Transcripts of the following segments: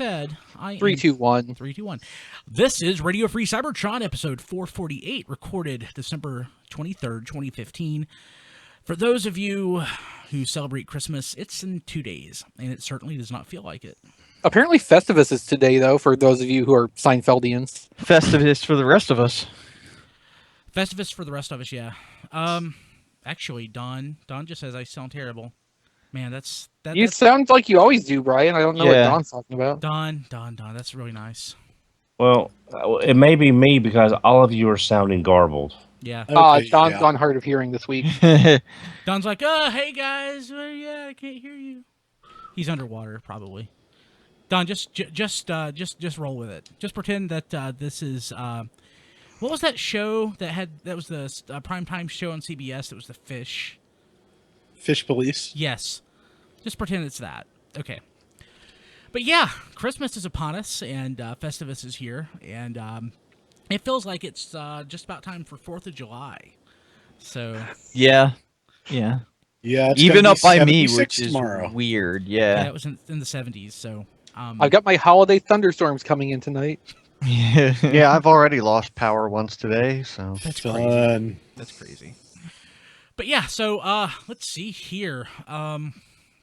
said, 3, 2, 1. 3, 2, 1. This is Radio Free Cybertron, episode 448, recorded December 23rd, 2015. For those of you who celebrate Christmas, it's in 2 days, and it certainly does not feel like it. Apparently Festivus is today, though, for those of you who are Seinfeldians. Festivus for the rest of us. Festivus for the rest of us, yeah. Actually, Don just says I sound terrible. Man, that's... You sound like you always do, Brian. I don't know what Don's talking about. Don, that's really nice. Well, it may be me because all of you are sounding garbled. Yeah. Don's gone hard of hearing this week. Don's like, oh, hey, guys. Yeah, I can't hear you. He's underwater, probably. Don, just roll with it. Just pretend that this is... what was that show that was the primetime show on CBS? It was the Fish Police? Yes. Just pretend it's that. Okay. But yeah, Christmas is upon us, and Festivus is here, and it feels like it's just about time for 4th of July. So... Yeah. Even up by me, which is tomorrow. Weird, yeah. It was in the 70s, so... I've got my holiday thunderstorms coming in tonight. Yeah, I've already lost power once today, so... That's fun. Crazy. That's crazy. But yeah, so let's see here. I'm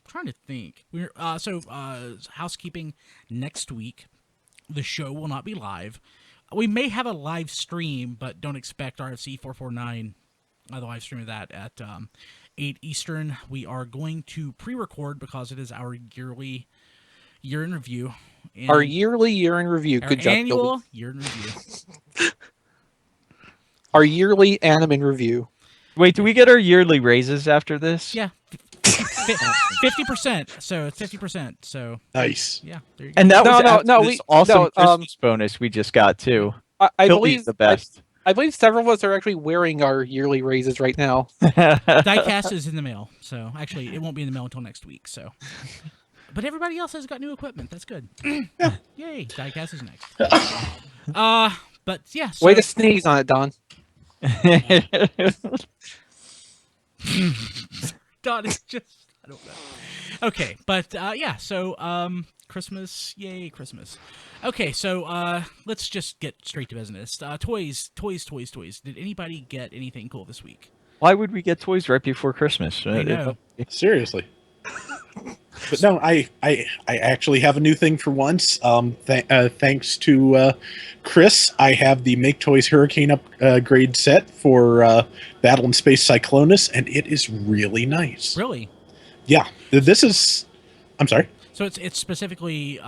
trying to think. We're housekeeping next week. The show will not be live. We may have a live stream, but don't expect RFC 449 the live stream of that at 8 Eastern. We are going to pre-record because it is our yearly year in review. Our yearly year in review. Good job, annual year in review. Our yearly anime in review. Wait, do we get our yearly raises after this? Yeah. 50%. So it's 50%. So nice. Yeah. There you go. And that was this awesome Christmas bonus we just got too. I believe the best. I believe several of us are actually wearing our yearly raises right now. Diecast is in the mail, so actually it won't be in the mail until next week. So, but everybody else has got new equipment. That's good. Yay! Diecast is next. But yeah. So... Way to sneeze on it, Don. Don is just, I don't know. Okay, but yeah, so Christmas, yay, Christmas. Okay, so let's just get straight to business. Toys. Did anybody get anything cool this week? Why would we get toys right before Christmas? I know. Seriously. But no, I actually have a new thing for once. Thanks to Chris, I have the Maketoys Hurricane upgrade set for Battle in Space Cyclonus, and it is really nice. Really? Yeah. This is... I'm sorry? So it's specifically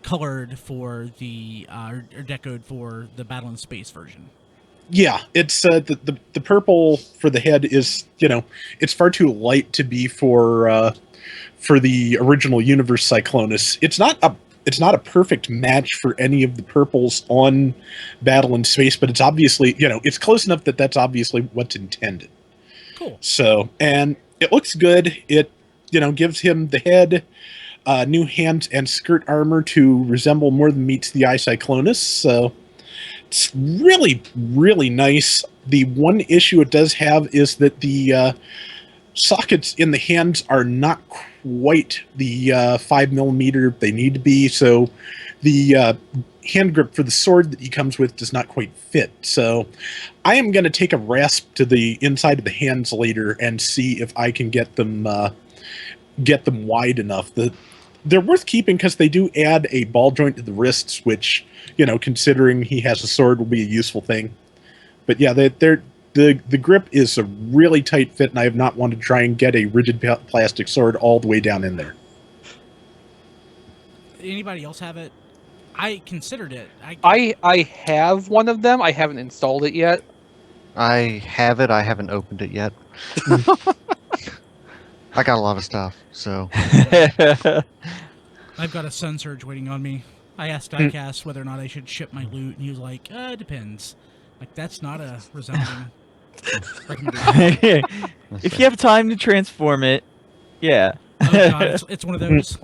colored for the... or decoed for the Battle in Space version. Yeah, it's the purple for the head is, it's far too light to be for the original Universe Cyclonus. It's not a perfect match for any of the purples on Battle in Space, but it's obviously, it's close enough that that's obviously what's intended. Cool. So, and it looks good. It, gives him the head, new hands and skirt armor to resemble more than meets the eye Cyclonus. So it's really, really nice. The one issue it does have is that the sockets in the hands are not quite the 5mm they need to be, so the hand grip for the sword that he comes with does not quite fit. So I am going to take a rasp to the inside of the hands later and see if I can get them wide enough. They're worth keeping because they do add a ball joint to the wrists, which, considering he has a sword, will be a useful thing. But yeah, the grip is a really tight fit, and I have not wanted to try and get a rigid plastic sword all the way down in there. Anybody else have it? I considered it. I have one of them. I haven't installed it yet. I have it. I haven't opened it yet. I got a lot of stuff, so... I've got a Sun Surge waiting on me. I asked Diecast whether or not I should ship my loot, and he was like, it depends. Like, that's not a resounding recommendation. If you have time to transform it, yeah. Oh, God, it's one of those.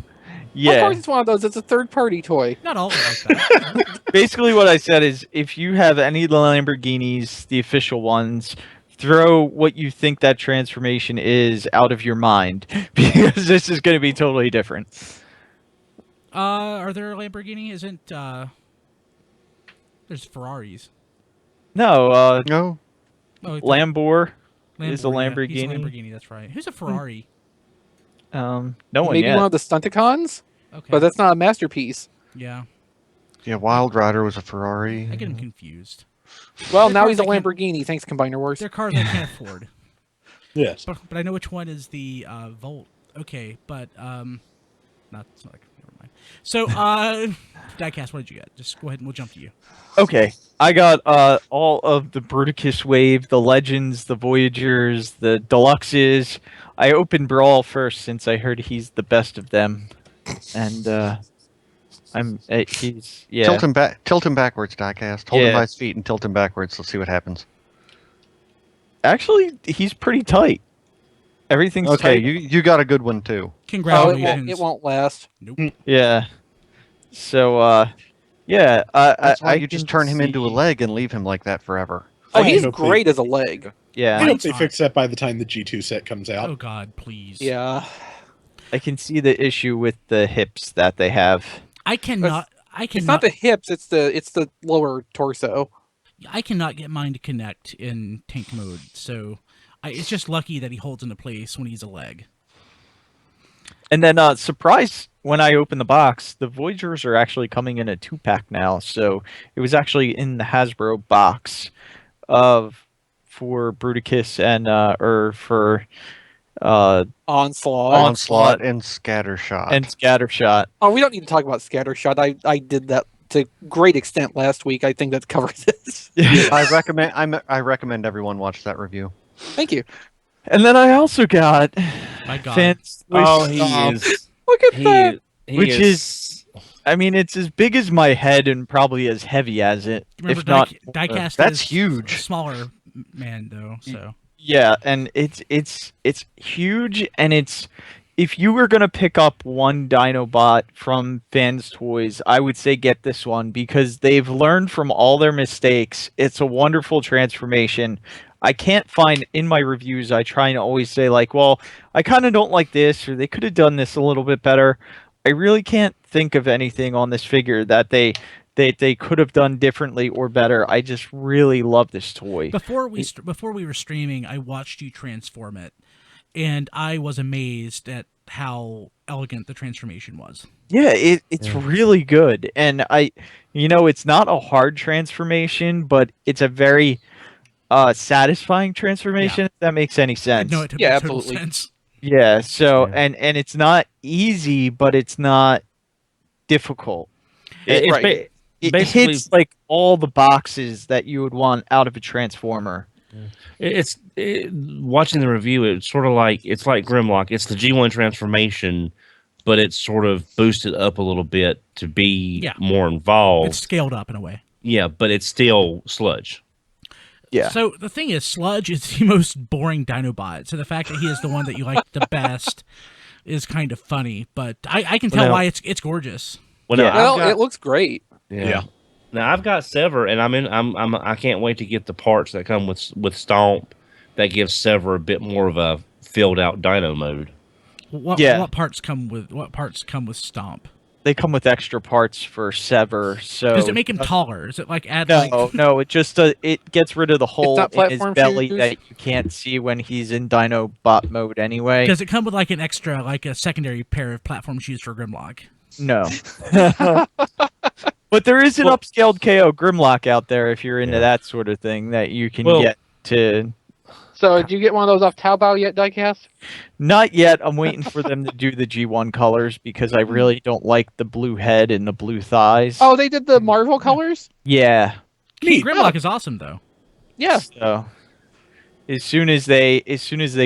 Yeah. Of course it's one of those. It's a third-party toy. Not all of it like that. Basically what I said is, if you have any Lamborghinis, the official ones, throw what you think that transformation is out of your mind, because this is going to be totally different. Are there Lamborghini? Isn't there's Ferraris? No, No. Oh, it's Lambor is a Lamborghini. Yeah, Lamborghini. he's a Lamborghini. That's right. Who's a Ferrari? No one Maybe yet. one of the Stunticons, Okay. but that's not a masterpiece. Yeah, Yeah, Wild Rider was a Ferrari. I get him confused. Well, They're now cars he's a I can't- Lamborghini. Thanks, Combiner Wars. They're cars I can't afford. Yes. But I know which one is the Volt. Okay, but not like never mind. So Diecast, what did you get? Just go ahead and we'll jump to you. Okay, I got all of the Bruticus wave, the Legends, the Voyagers, the Deluxes. I opened Brawl first since I heard he's the best of them, and he's Tilt him backwards, Diecast. Hold him Yeah. by his feet and tilt him backwards. Let's see what happens. Actually he's pretty tight. Everything's Okay, tight. you got a good one too. Oh, Congratulations. it won't last. Nope. Yeah. So yeah, That's why I you just can turn him into a see- leg and leave him like that forever. Oh, I he's hope great as a leg. Yeah. I hope Mine's they not. fix that by the time the G2 set comes out. Oh God, please. Yeah. I can see the issue with the hips that they have. I cannot. I It's not cannot. the hips, it's the lower torso. I cannot get mine to connect in tank mode. So it's just lucky that he holds into place when he's a leg. And then surprise when I open the box, the Voyagers are actually coming in a 2-pack now. So it was actually in the Hasbro box for Bruticus and or for Onslaught. And Scattershot. and Scattershot. Oh, we don't need to talk about Scattershot. I did that to great extent last week. I think that covers this. I recommend everyone watch that review. Thank you. And then I also got My God. Fans Toys Oh, he Stomp, is. Look at that. He which is. I mean, it's as big as my head and probably as heavy as it, Remember, if not. Diecast That's is huge. a smaller man though. So Yeah, and it's huge, and it's if you were gonna pick up one Dinobot from Fans Toys, I would say get this one because they've learned from all their mistakes. It's a wonderful transformation. I can't find in my reviews. I try and always say like, well, I kind of don't like this, or they could have done this a little bit better. I really can't think of anything on this figure that they could have done differently or better. I just really love this toy. before we were streaming, I watched you transform it, and I was amazed at how elegant the transformation was. Yeah, it's really good. And it's not a hard transformation, but it's a very satisfying transformation, if that makes any sense. No, it took Yeah, total absolutely. sense. Yeah, so Yeah. and it's not easy, but it's not difficult. It's Right. It basically- hits like all the boxes that you would want out of a transformer. Watching the review. It's sort of like Grimlock. It's the G1 transformation, but it's sort of boosted up a little bit to be Yeah. more involved. It's scaled up in a way. Yeah, but it's still sludge. Yeah. So the thing is, Sludge is the most boring Dinobot. So the fact that he is the one that you like the best is kind of funny. But I can tell Well, why it's gorgeous. Well, Yeah. now, Well, I've got, it looks great. Yeah. Now I've got Sever, and I can't wait to get the parts that come with Stomp that gives Sever a bit more of a filled out Dino mode. What parts come with Stomp? They come with extra parts for Sever. So Does it make him taller? Is it like add like No, it just it gets rid of the hole not in his platform belly shoes? that you can't see when he's in Dinobot mode anyway. Does it come with like an extra, like a secondary pair of platform shoes for Grimlock? No. But there is an upscaled KO Grimlock out there if you're into that sort of thing that you can Well- get to. So, did you get one of those off Taobao yet, Diecast? Not yet. I'm waiting for them to do the G1 colors because I really don't like the blue head and the blue thighs. Oh, they did the Marvel colors? Yeah. I mean, Grimlock is awesome though. Yeah. So as soon as they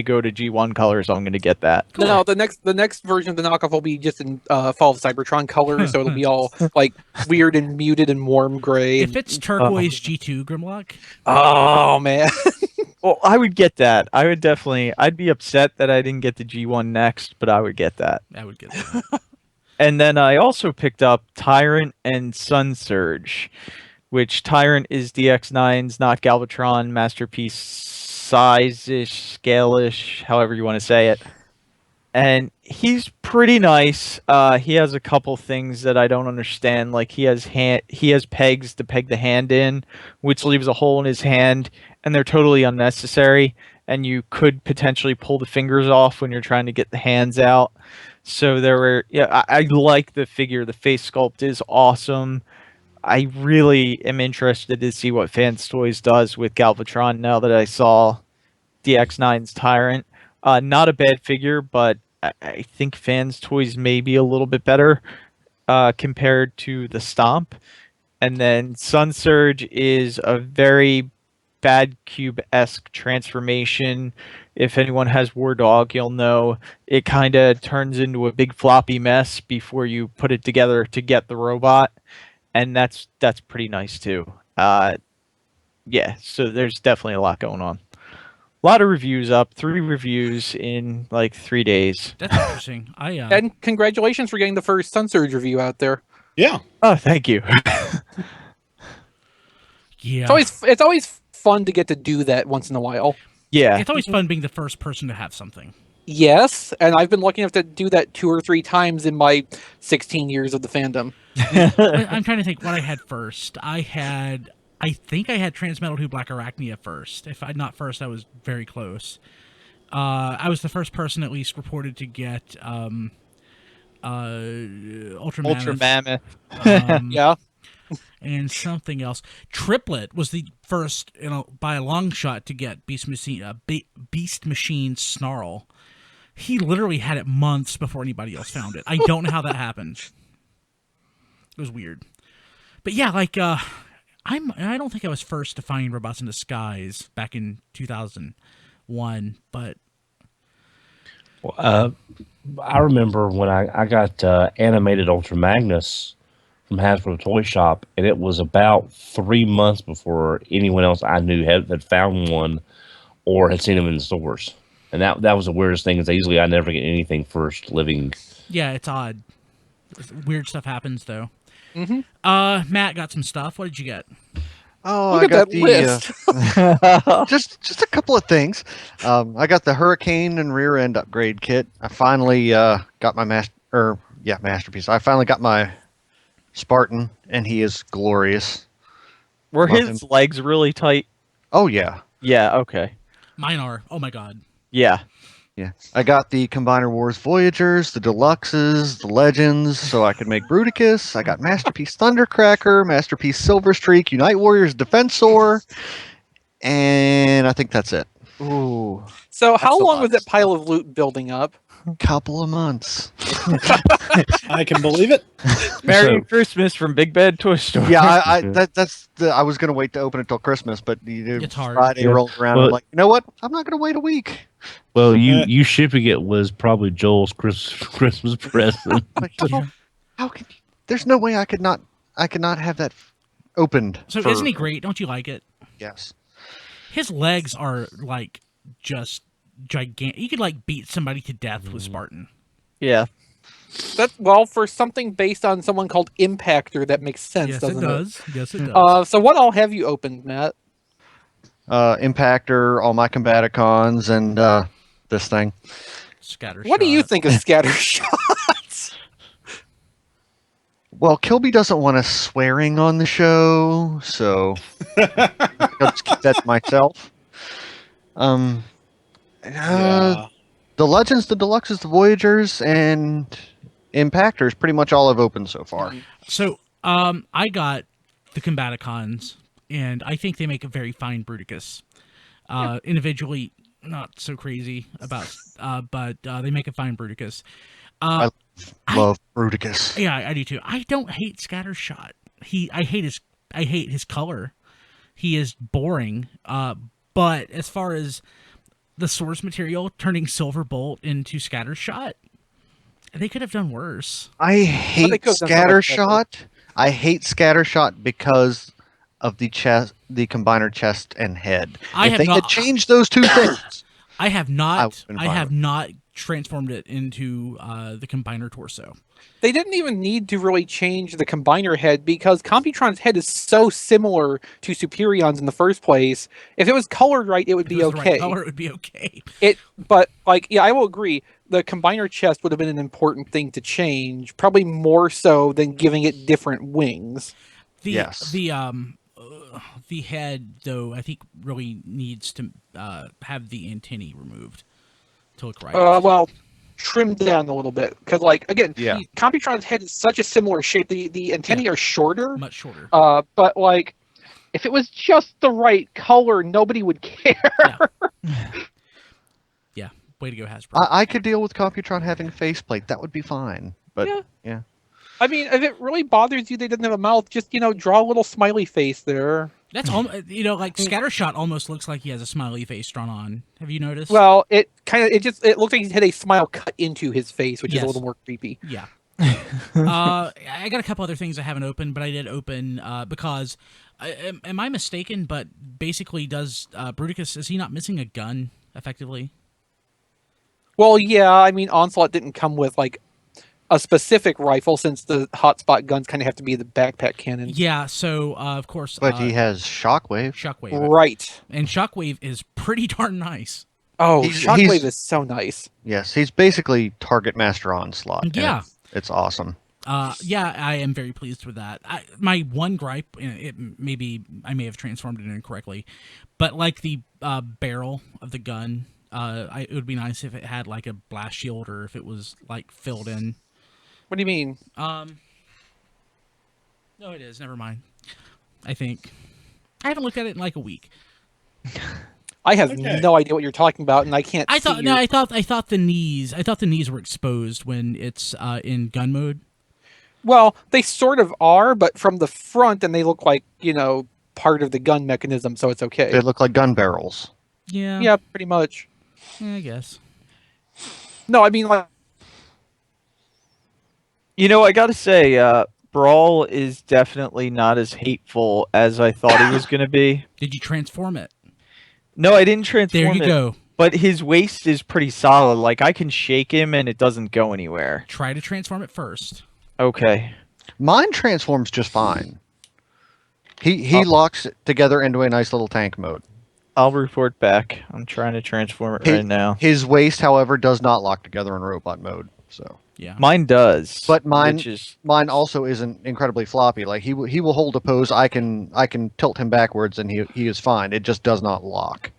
go to G1 colors, I'm gonna get that. No, the next version of the knockoff will be just in Fall of Cybertron colors, so it'll be all like weird and muted and warm gray. If it's turquoise G2 Grimlock, Oh man. Well, I would get that. I'd be upset that I didn't get the G1 next, but I would get that. I would get that. And then I also picked up Tyrant and Sun Surge, which Tyrant is DX9's, not Galvatron, masterpiece size-ish, scale-ish, however you want to say it. and he's pretty nice. He has a couple things that I don't understand. Like he has pegs to peg the hand in, which leaves a hole in his hand, and they're totally unnecessary. And you could potentially pull the fingers off when you're trying to get the hands out. So I like the figure. The face sculpt is awesome. I really am interested to see what Fans Toys does with Galvatron now that I saw DX9's Tyrant. Not a bad figure, but I think Fans Toys may be a little bit better compared to the Stomp. And then Sun Surge is a very Bad Cube-esque transformation. If anyone has War Dog, you'll know it kind of turns into a big floppy mess before you put it together to get the robot, and that's pretty nice too. Yeah, so there's definitely a lot going on. A lot of reviews up. 3 reviews in like 3 days. That's interesting. And congratulations for getting the first Sun Surge review out there. Yeah. Oh, thank you. Yeah. It's always fun to get to do that once in a while. Yeah. It's always fun being the first person to have something. Yes, and I've been lucky enough to do that 2 or 3 times in my 16 years of the fandom. I'm trying to think what I had first. I think I had Transmetal 2 Black Arachnia first. If I not first, I was very close. I was the first person at least reported to get Ultra Mammoth. Yeah. And something else. Triplet was the first, by a long shot, to get Beast Machine Snarl. He literally had it months before anybody else found it. I don't know how that happened. It was weird. But yeah, like I don't think I was first to find Robots in Disguise back in 2001, but I remember when I got animated Ultra Magnus from Hasbro Toy Shop, and it was about 3 months before anyone else I knew had found one or had seen them in the stores. And that was the weirdest thing, is usually I never get anything first living. yeah, it's odd. Weird stuff happens though. Mm-hmm. Matt got some stuff. What did you get? Oh, Look I at got that list. just a couple of things. I got the Hurricane and rear end upgrade kit. I finally got my masterpiece. I finally got my Spartan, and he is glorious. Were Love his legs really tight? Oh yeah, Yeah, okay. Mine are. Oh my god. Yeah. yeah. I got the Combiner Wars Voyagers, the Deluxes, the Legends, so I could make Bruticus. I got Masterpiece Thundercracker, Masterpiece Silver Streak, Unite Warriors Defensor, and I think that's it. Ooh. So how That's a long lot was of that pile of loot building up? Couple of months. I can believe it. Merry So- Christmas from Big Bad Toy Store. Yeah, I was gonna wait to open it till Christmas, but It's hard. Friday Yeah. rolled around. Well- I'm like, you know what? I'm not gonna wait a week. Well, you shipping it was probably Joel's Christmas present. Like, how can you, there's no way I could not have that opened. So for- isn't he great? Don't you like it? Yes. His legs are like just gigantic. You could like beat somebody to death with Spartan. Yeah. Well, for something based on someone called Impactor, that makes sense, Yes, it doesn't does. Yes, it does. So what all have you opened, Matt? Impactor, all my Combaticons, and this thing. Scattershot. What do you think of Scattershot? Well, Kilby doesn't want us swearing on the show, so I'll just keep that to myself. Yeah. The Legends, the Deluxes, the Voyagers, and Impactors, pretty much all I've opened so far. So, I got the Combaticons, and I think they make a very fine Bruticus. Individually, not so crazy about, but they make a fine Bruticus. I love Bruticus. Yeah, I do too. I don't hate Scattershot. I hate his color. He is boring. But as far as the source material, turning Silverbolt into Scattershot, they could have done worse. I hate they could have done so much better. Scattershot. I hate Scattershot because of the combiner chest and head. I If have they not- had changed those two things, I have I not. would've been I fine have with it. not transformed it into the combiner torso. they didn't even need to really change the combiner head because Computron's head is so similar to Superion's in the first place. If it was colored right, it would If be it was the okay. right color, it would be okay. But like, yeah, I will agree. The combiner chest would have been an important thing to change, probably more so than giving it different wings. Yes. The head, though, I think really needs to have the antennae removed to look right. Well, trimmed down a little bit because, like, again, Yeah. Computron's head is such a similar shape. The antennae are shorter, Much shorter. but like, if it was just the right color, nobody would care. Yeah. Way to go, Hasbro. I could deal with Computron having faceplate. That would be fine. But yeah. I mean, if it really bothers you, they didn't have a mouth. Just draw a little smiley face there. That's like Scattershot almost looks like he has a smiley face drawn on. Have you noticed? Well, it looks like he had a smile cut into his face, which is Yes. a little more creepy. Yeah. I got a couple other things I haven't opened, but I did open because, am I mistaken? But basically, does Bruticus, is he not missing a gun effectively? Well, yeah, I mean, Onslaught didn't come with like a specific rifle since the hotspot guns kind of have to be the backpack cannon. Yeah. So of course, But he has Shockwave. Shockwave, Right. and Shockwave is pretty darn nice. Oh, He's- Shockwave he's- is so nice. Yes, he's basically Target Master Onslaught. and Yeah. It's awesome. Yeah, I am very pleased with that. My one gripe, I may have transformed it incorrectly, but like the barrel of the gun, it would be nice if it had like a blast shield or if it was like filled in. What do you mean? No, it is. Never mind. I think I haven't looked at it in like a week. I have Okay. no idea what you're talking about, and I can't. I see thought your- I thought the knees were exposed when it's in gun mode. Well, they sort of are, but from the front, and they look like part of the gun mechanism, so it's okay. They look like gun barrels. Yeah. Yeah, pretty much. I guess. No, I mean like. I gotta say, Brawl is definitely not as hateful as I thought he was gonna be. Did you transform it? No, I didn't transform There you it, go. but his waist is pretty solid. Like, I can shake him and it doesn't go anywhere. Try to transform it first. Okay. Mine transforms just fine. He locks it together into a nice little tank mode. I'll report back. I'm trying to transform it right now. His waist, however, does not lock together in robot mode. So Yeah. Mine does. But mine- which is mine also isn't incredibly floppy. Like he will hold a pose. I can tilt him backwards and he is fine. It just does not lock.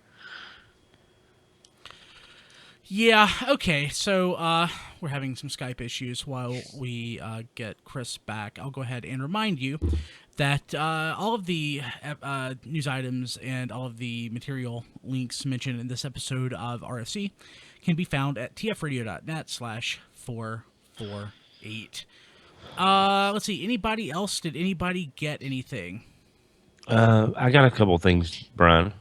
Yeah, okay. So we're having some Skype issues while we get Chris back. I'll go ahead and remind you that all of the news items and all of the material links mentioned in this episode of RFC can be found at tfradio.net/448. Let's see. Anybody else? Did anybody get anything? I got a couple things, Brian.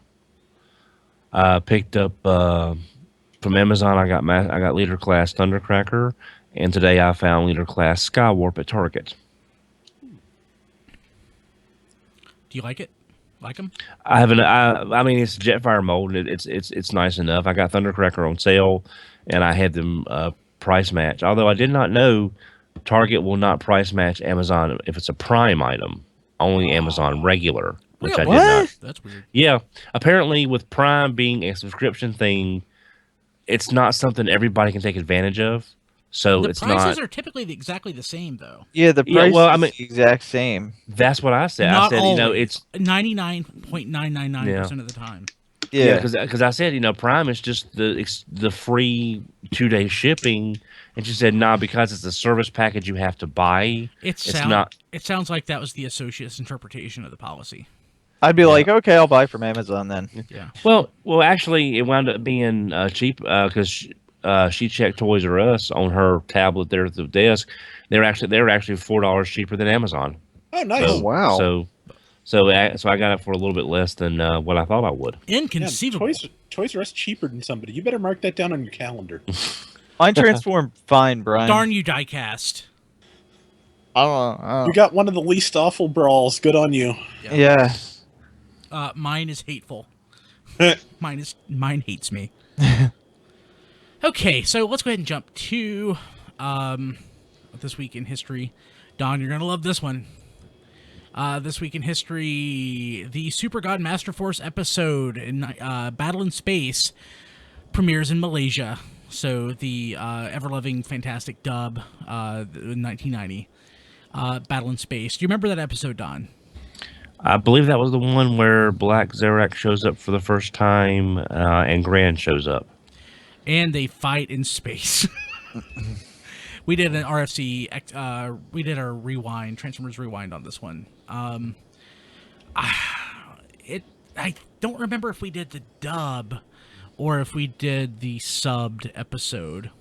I picked up from Amazon. I got leader class Thundercracker, and today I found leader class Skywarp at Target. Do you like it? Like them? I haven't. I mean, it's Jetfire mold. It's nice enough. I got Thundercracker on sale, and I had them price match. Although I did not know Target will not price match Amazon if it's a Prime item. Only Amazon regular, which I did not. That's weird. Yeah, apparently with Prime being a subscription thing, it's not something everybody can take advantage of. So The it's prices not. are typically exactly the same, though. yeah, the Yeah, price well, I is mean- the exact same. That's what I said. Not I said, always. it's 99.999% of the time. Yeah. because I said, Prime is just the free 2-day shipping, and she said, nah, because it's a service package you have to buy. It's not. It sounds like that was the associate's interpretation of the policy. I'd be like, okay, I'll buy from Amazon then. Yeah. Well, actually, it wound up being cheap because she checked Toys R Us on her tablet there at the desk. They were actually $4 cheaper than Amazon. Oh, nice. Oh, wow. So I got it for a little bit less than what I thought I would. Yeah, Inconceivable. Toys R Us cheaper than somebody. You better mark that down on your calendar. Mine transformed fine, Brian. Darn you, Diecast. I don't know. You got one of the least awful brawls. Good on you. Yeah. Mine is hateful. Mine hates me. Okay, so let's go ahead and jump to this week in history. Don, you're gonna love this one. This week in history, the Super God Masterforce episode in Battle in Space premieres in Malaysia. So the ever-loving, fantastic dub in 1990, Battle in Space. Do you remember that episode, Don? I believe that was the one where Black Zarak shows up for the first time, and Grand shows up. And they fight in space. We did an RFC, we did our rewind, Transformers Rewind on this one. I don't remember if we did the dub or if we did the subbed episode.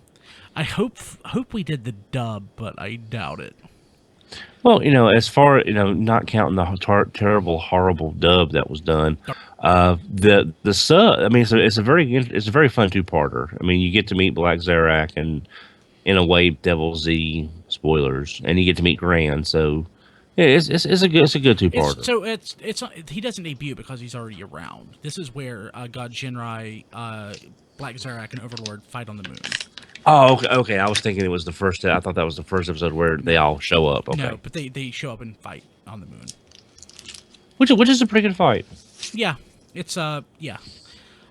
I hope we did the dub, but I doubt it. Well, as far not counting the terrible, horrible dub that was done, the sub. I mean, it's a very fun two-parter. I mean, you get to meet Black Zarak and, in a way, Devil Z, spoilers, and you get to meet Grand. So yeah, it's a good two-parter. He doesn't debut because he's already around. This is where God Shinrai, Black Zarak, and Overlord fight on the moon. Oh, okay. I was thinking it was the first. I thought that was the first episode where they all show up. Okay. No, but they show up and fight on the moon. Which is a pretty good fight. Yeah, it's yeah.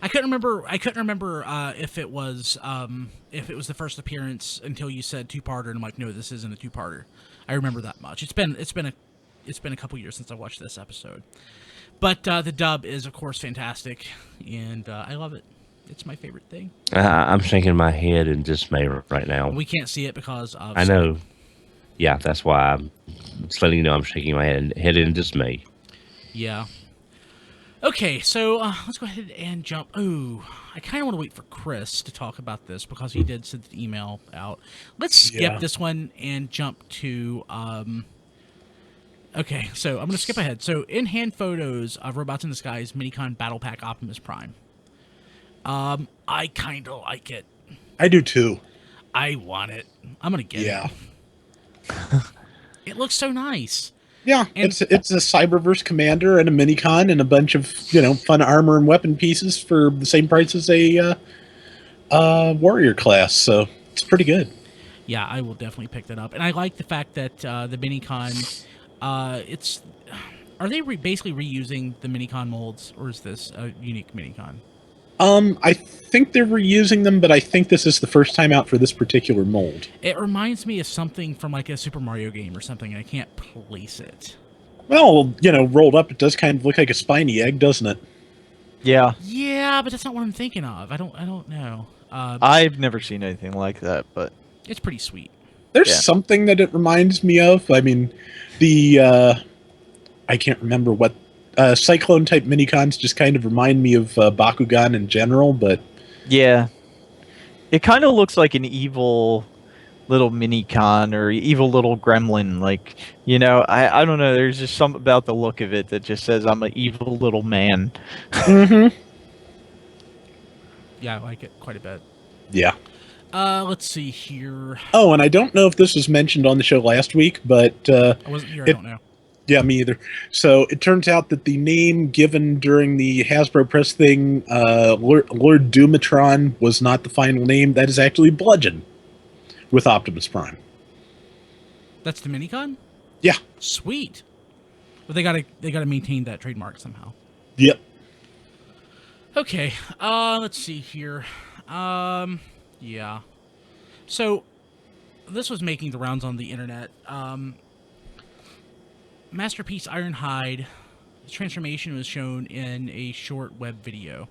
I couldn't remember if it was the first appearance until you said two-parter, and I'm like, no, this isn't a two-parter. I remember that much. It's been a couple years since I watched this episode, but the dub is of course fantastic, and I love it. It's my favorite thing. I'm shaking my head in dismay right now. We can't see it because of I know. Yeah, that's why I'm just letting you know I'm shaking my head in dismay. Yeah. Okay, so let's go ahead and jump. Oh, I kind of want to wait for Chris to talk about this because he did send the email out. Let's skip this one and jump to... Okay, so I'm going to skip ahead. So, in-hand photos of Robots in Disguise Minicon Battle Pack Optimus Prime. I kind of like it. I do too. I want it. I'm going to get it. It looks so nice. Yeah, and it's a Cyberverse commander and a Minicon and a bunch of fun armor and weapon pieces for the same price as a warrior class. So it's pretty good. Yeah, I will definitely pick that up, and I like the fact that the Minicon, are they basically reusing the Minicon molds, or is this a unique Minicon? I think they're reusing them, but I think this is the first time out for this particular mold. It reminds me of something from like a Super Mario game or something, and I can't place it. Well, rolled up, it does kind of look like a spiny egg, doesn't it? Yeah. Yeah, but that's not what I'm thinking of. I don't know. I've never seen anything like that, but it's pretty sweet. There's something that it reminds me of. I mean, the I can't remember what. Cyclone type Minicons just kind of remind me of Bakugan in general, but yeah, it kind of looks like an evil little Minicon or evil little gremlin. Like, I don't know. There's just something about the look of it that just says I'm an evil little man. Mm-hmm. Yeah, I like it quite a bit. Yeah. Let's see here. Oh, and I don't know if this was mentioned on the show last week, but I wasn't here. I don't know. Yeah, me either. So it turns out that the name given during the Hasbro press thing, Lord Doomatron, was not the final name. That is actually Bludgeon with Optimus Prime. That's the Minicon? Yeah. Sweet. But they gotta maintain that trademark somehow. Yep. Okay. Let's see here. Yeah. So this was making the rounds on the internet. Masterpiece Ironhide transformation was shown in a short web video,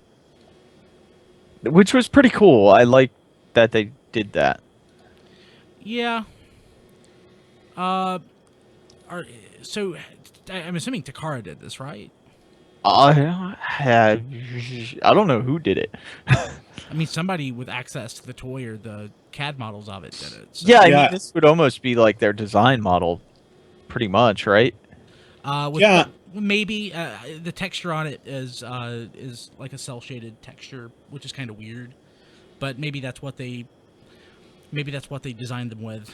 which was pretty cool. I like that they did that. Yeah. So I'm assuming Takara did this, right? I don't know who did it. I mean, somebody with access to the toy or the CAD models of it did it. So. Yeah, I mean, this would almost be like their design model, pretty much, right? Maybe the texture on it is like a cell shaded texture, which is kind of weird, but maybe that's what they designed them with.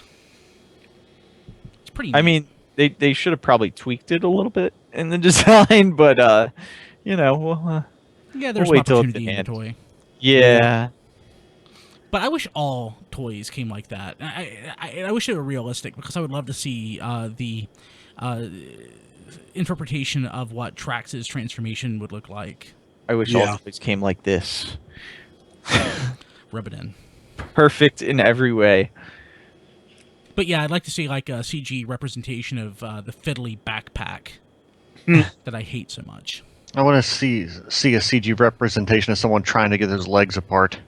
It's pretty neat. I mean, they should have probably tweaked it a little bit in the design, but yeah, there's we'll an opportunity in the toy. Yeah. But I wish all toys came like that. I wish they were realistic, because I would love to see the interpretation of what Trax's transformation would look like. I wish Yeah. all toys came like this. Rub it in. Perfect in every way. But yeah, I'd like to see like a CG representation of the fiddly backpack that I hate so much. I want to see a CG representation of someone trying to get his legs apart.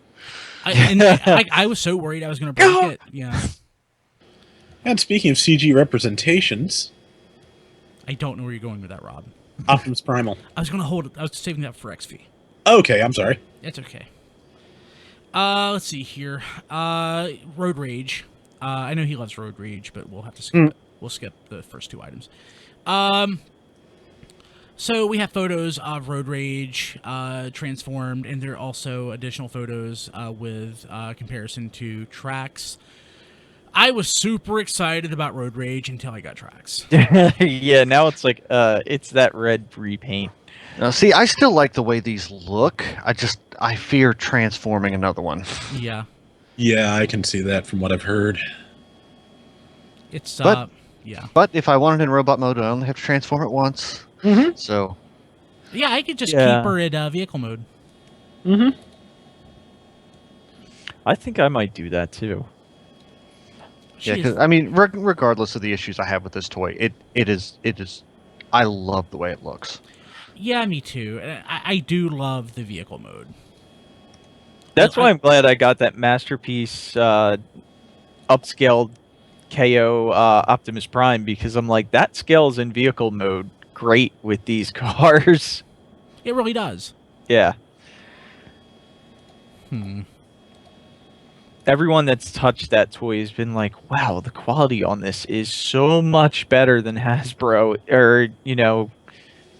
I was so worried I was going to break it. Yeah. And speaking of CG representations, I don't know where you're going with that, Rob. Optimus Primal. I was going to hold it. I was saving that for XV. Okay, I'm sorry. It's okay. Let's see here. Road Rage. I know he loves Road Rage, but we'll have to skip it. We'll skip the first two items. So we have photos of Road Rage transformed, and there are also additional photos with comparison to Trax. I was super excited about Road Rage until I got Trax. Yeah, now it's like it's that red repaint. Now, see, I still like the way these look. I fear transforming another one. Yeah. Yeah, I can see that from what I've heard. It's, But- yeah. But if I want it in robot mode, I only have to transform it once. Mm-hmm. So, Yeah, I could just Yeah. keep her in vehicle mode. Mm-hmm. I think I might do that too. She yeah, is- because I mean, regardless of the issues I have with this toy, it is. I love the way it looks. Yeah, me too. I do love the vehicle mode. That's why I'm glad I got that Masterpiece upscaled KO Optimus Prime, because I'm like, that scales in vehicle mode great with these cars. It really does. Yeah. Hmm. Everyone that's touched that toy has been like, wow, the quality on this is so much better than Hasbro, or, you know,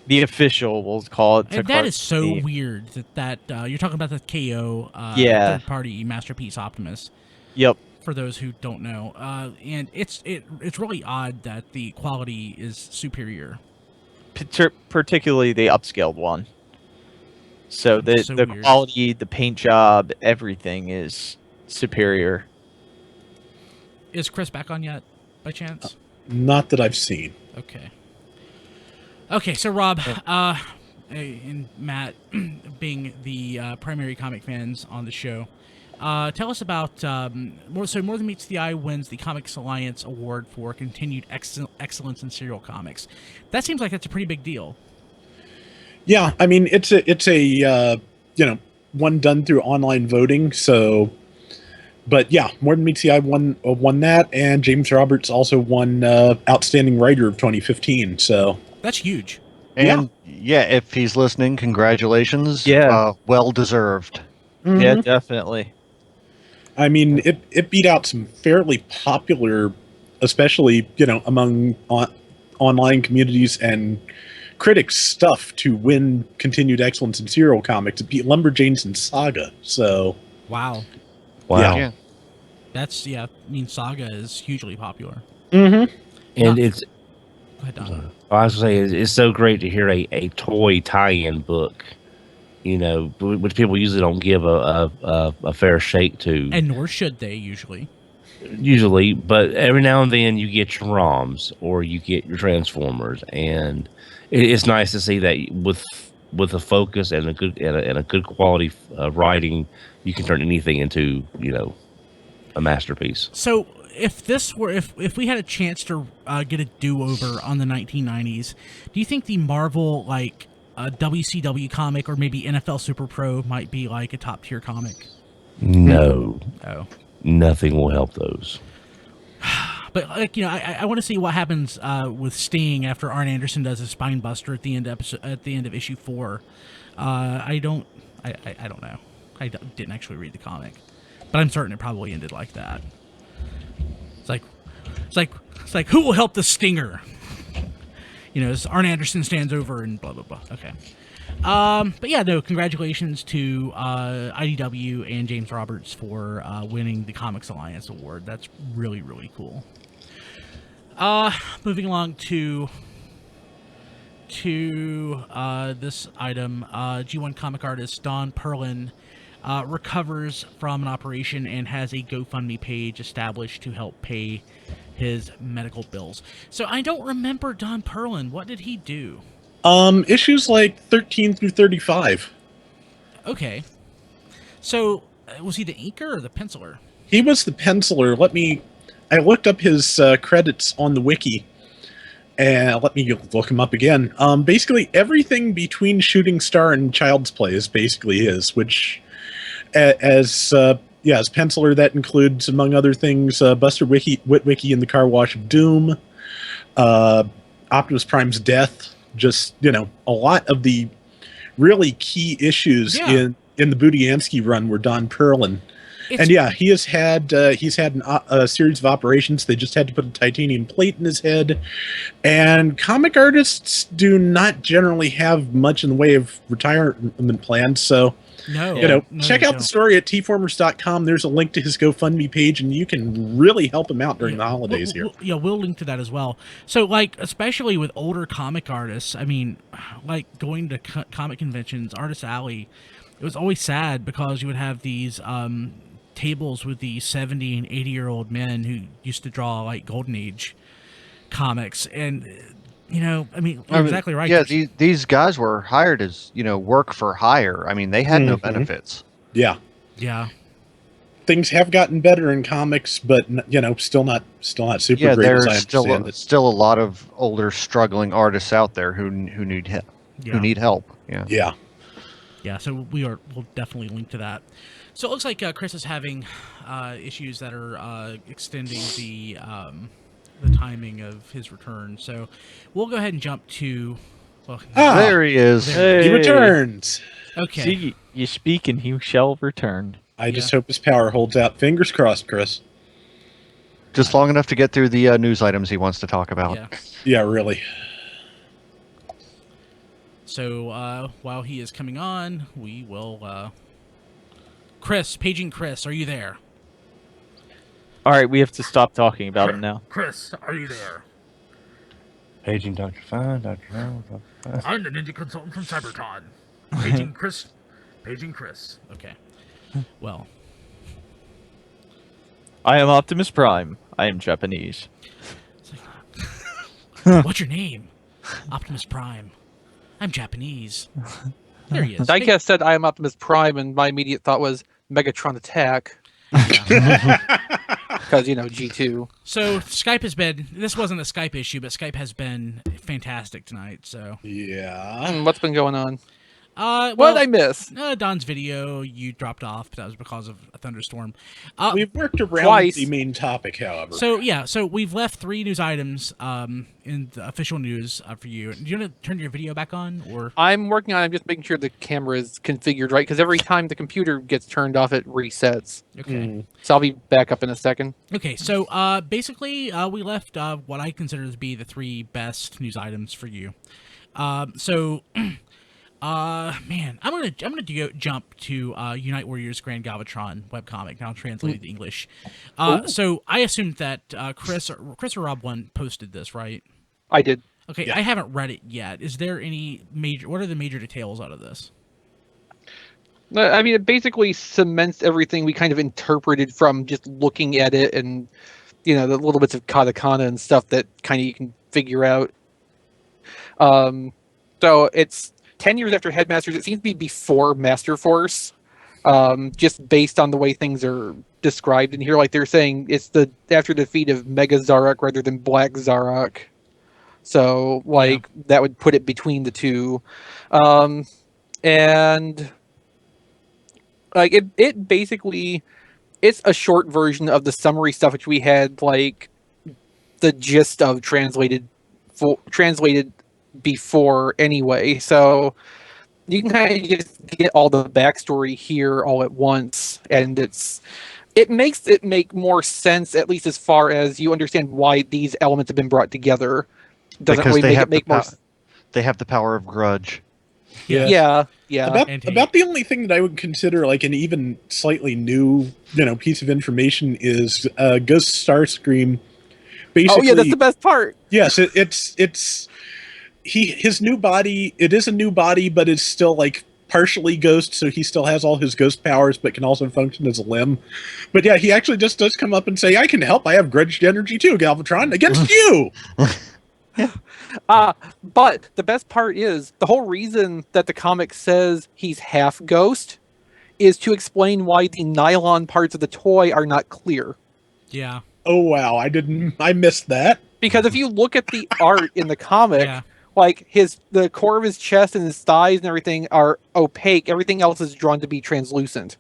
the official, we'll call it. And that is so weird that you're talking about the KO Yeah. third-party Masterpiece Optimus. Yep. For those who don't know, and it's really odd that the quality is superior. Particularly the upscaled one. So the So the weird. quality, the paint job, everything is superior. Is Chris back on yet, by chance? Not that I've seen. Okay. Okay, so Rob, and Matt, being the primary comic fans on the show, tell us about More Than Meets the Eye wins the Comics Alliance Award for continued excellence in serial comics. That seems like that's a pretty big deal. Yeah, I mean it's a one done through online voting. So, but yeah, More Than Meets the Eye won that, and James Roberts also won Outstanding Writer of 2015. So That's huge. And yeah, if he's listening, congratulations. Yeah. Well deserved. Yeah, definitely. I mean, it beat out some fairly popular, especially among online communities and critics stuff to win continued excellence in serial comics. It beat Lumberjanes and Saga. So Wow. Wow. Yeah. That's, I mean, Saga is hugely popular. mm-hmm. And Yeah. it's, Go ahead, Don. I was going to say, it's so great to hear a toy tie-in book, which people usually don't give a fair shake to. And nor should they, usually. Usually, but every now and then you get your ROMs or you get your Transformers, and it's nice to see that with a focus and a good quality writing, you can turn anything into a masterpiece. So, if we had a chance to get a do-over on the 1990s, do you think the Marvel WCW comic or maybe NFL Super Pro might be like a top-tier comic? No, Oh. nothing will help those. But I want to see what happens with Sting after Arn Anderson does his spine buster at the end of issue 4. I don't know. Didn't actually read the comic, but I'm certain it probably ended like that. It's like who will help the Stinger? As Arn Anderson stands over and blah blah blah. Okay. But yeah, no, congratulations to IDW and James Roberts for winning the Comics Alliance Award. That's really, really cool. Moving along to this item, G1 comic artist Don Perlin recovers from an operation and has a GoFundMe page established to help pay his medical bills. So I don't remember Don Perlin. What did he do? Issues like 13 through 35. Okay. So was he the inker or the penciler? He was the penciler. I looked up his credits on the wiki, and let me look him up again. Basically, everything between Shooting Star and Child's Play is basically his, which, as penciler, that includes, among other things, Buster Witwicky and the Car Wash of Doom, Optimus Prime's Death, just, a lot of the really key issues in the Budiansky run were Don Perlin. And he's had a series of operations. They just had to put a titanium plate in his head. And comic artists do not generally have much in the way of retirement plans. So, check out the story at tformers.com. There's a link to his GoFundMe page, and you can really help him out during the holidays here. We'll link to that as well. So, especially with older comic artists, I mean, going to comic conventions, Artist Alley, it was always sad because you would have these tables with the 70 and 80-year-old men who used to draw Golden Age comics, and you're exactly right. Yeah, these guys were hired as work for hire. I mean, they had no benefits. Yeah. Things have gotten better in comics, but still not super great. There's as I understand it. still a lot of older struggling artists out there who need help. Who need help. Yeah, so we'll definitely link to that. So it looks like Chris is having issues that are extending the timing of his return. So we'll go ahead and jump to... there he is. He returns. Okay. See, you speak and he shall return. I just hope his power holds out. Fingers crossed, Chris. Just long enough to get through the news items he wants to talk about. Yeah, really. So while he is coming on, we will... paging Chris, are you there? All right, we have to stop talking about him now. Chris, are you there? Paging Dr. Fine, Dr. Fine, Dr. Fine. I'm the ninja consultant from Cybertron. Paging Chris. Paging Chris. Okay. Well. I am Optimus Prime. I am Japanese. What's your name? Optimus Prime. I'm Japanese. There he is. Diecast said I am Optimus Prime, and my immediate thought was Megatron Attack. Because, G2. So Skype has been, this wasn't a Skype issue, but Skype has been fantastic tonight, so. Yeah. What's been going on? What did I miss? Don's video, you dropped off, but that was because of a thunderstorm. We've worked around twice. the main topic, however. So we've left 3 news items in the official news for you. Do you want to turn your video back on, or? I'm working on it. I'm just making sure the camera is configured right, because every time the computer gets turned off, it resets. Okay. So I'll be back up in a second. Okay, so basically we left what I consider to be the 3 best news items for you. Man, I'm gonna jump to Unite Warriors Grand Galvatron webcomic, now translated to English. So I assumed that Chris or Rob one posted this, right? I did. Okay, Yeah. I haven't read it yet. Is there any what are the major details out of this? I mean, it basically cements everything we kind of interpreted from just looking at it, and the little bits of katakana and stuff that kind of you can figure out. So it's 10 years after Headmasters. It seems to be before Masterforce, just based on the way things are described in here. Like they're saying it's after defeat of Mega Zarok rather than Black Zarok. So that would put it between the two. And it basically, it's a short version of the summary stuff which we had the gist of translated before anyway, so you can kind of just get all the backstory here all at once, and it makes it make more sense, at least as far as you understand why these elements have been brought together. Doesn't Because really make more sense. They have the power of grudge. Yeah. About the only thing that I would consider an even slightly new, piece of information is Ghost Starscream. Basically, that's the best part. Yes, it's his new body. It is a new body, but it's still partially ghost, so he still has all his ghost powers, but can also function as a limb. But yeah, he actually just does come up and say, "I can help. I have grudged energy too, Galvatron, against you." But the best part is the whole reason that the comic says he's half ghost is to explain why the nylon parts of the toy are not clear. Yeah. Oh wow, I missed that. Because if you look at the art in the comic, Yeah. like the core of his chest and his thighs and everything are opaque. Everything else is drawn to be translucent.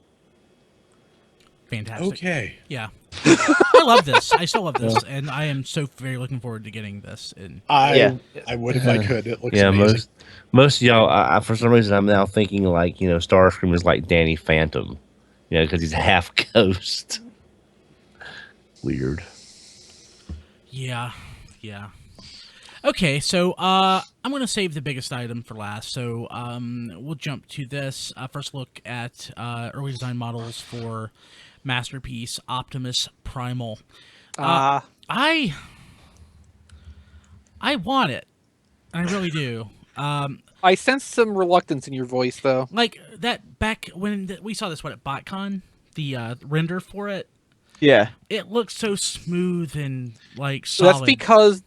Fantastic. Okay. Yeah. I love this. I still love this, and I am so very looking forward to getting this. And I would if I could. It looks amazing. most of y'all, for some reason, I'm now thinking like Starscream is like Danny Phantom, because he's half ghost. Weird. yeah. Okay, so I'm going to save the biggest item for last. So we'll jump to this. First look at early design models for Masterpiece Optimus Primal. I want it. I really do. I sense some reluctance in your voice, though. Like that back when we saw this at BotCon, the render for it. Yeah. It looks so smooth and like So solid.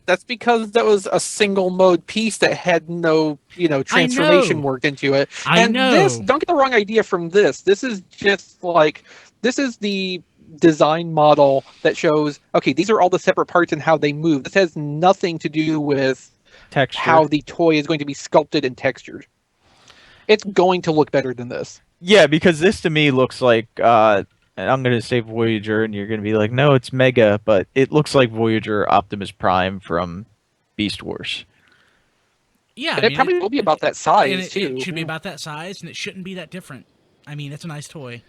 that's because that was a single mode piece that had no, transformation worked into it. I know. This, don't get the wrong idea from this. This is just like, this is the design model that shows, okay, these are all the separate parts and how they move. This has nothing to do with Texture. how the toy is going to be sculpted and textured. It's going to look better than this. Yeah, because this to me looks like, and I'm going to say Voyager, and you're going to be like, no, it's Mega, but it looks like Voyager Optimus Prime from Beast Wars. Yeah, And it probably will be about that size, and too. it should be about that size, and it shouldn't be that different. I mean, it's a nice toy.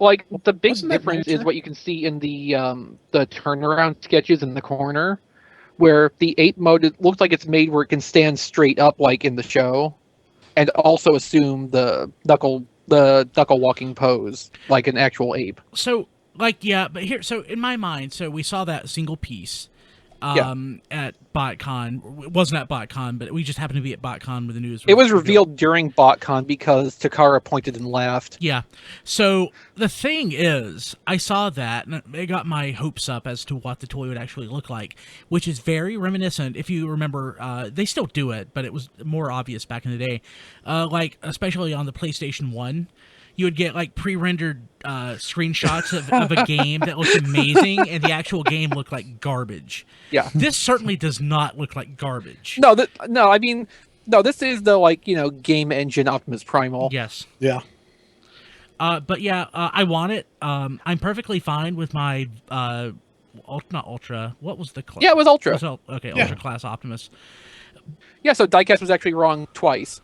Like, the big Wasn't that difference Vulture? is what you can see in the turnaround sketches in the corner, where the 8 mode, it looks like it's made where it can stand straight up like in the show, and also assume the knuckle walking pose like an actual ape. So, but so in my mind, so we saw that single piece at BotCon. It wasn't at BotCon, but we just happened to be at BotCon with the news. It was revealed during BotCon because Takara pointed and laughed. Yeah. So the thing is, I saw that, and it got my hopes up as to what the toy would actually look like, which is very reminiscent. If you remember, they still do it, but it was more obvious back in the day. Like, especially on the PlayStation 1, you would get, like, pre-rendered screenshots of a game that looked amazing, and the actual game looked like garbage. Yeah. This certainly does not look like garbage. No, this is the, game engine Optimus Primal. Yes. Yeah. But yeah, I want it. I'm perfectly fine with my not Ultra. What was the class? Yeah, it was Ultra. Okay, Yeah. Ultra class Optimus. Yeah, so Diecast was actually wrong twice.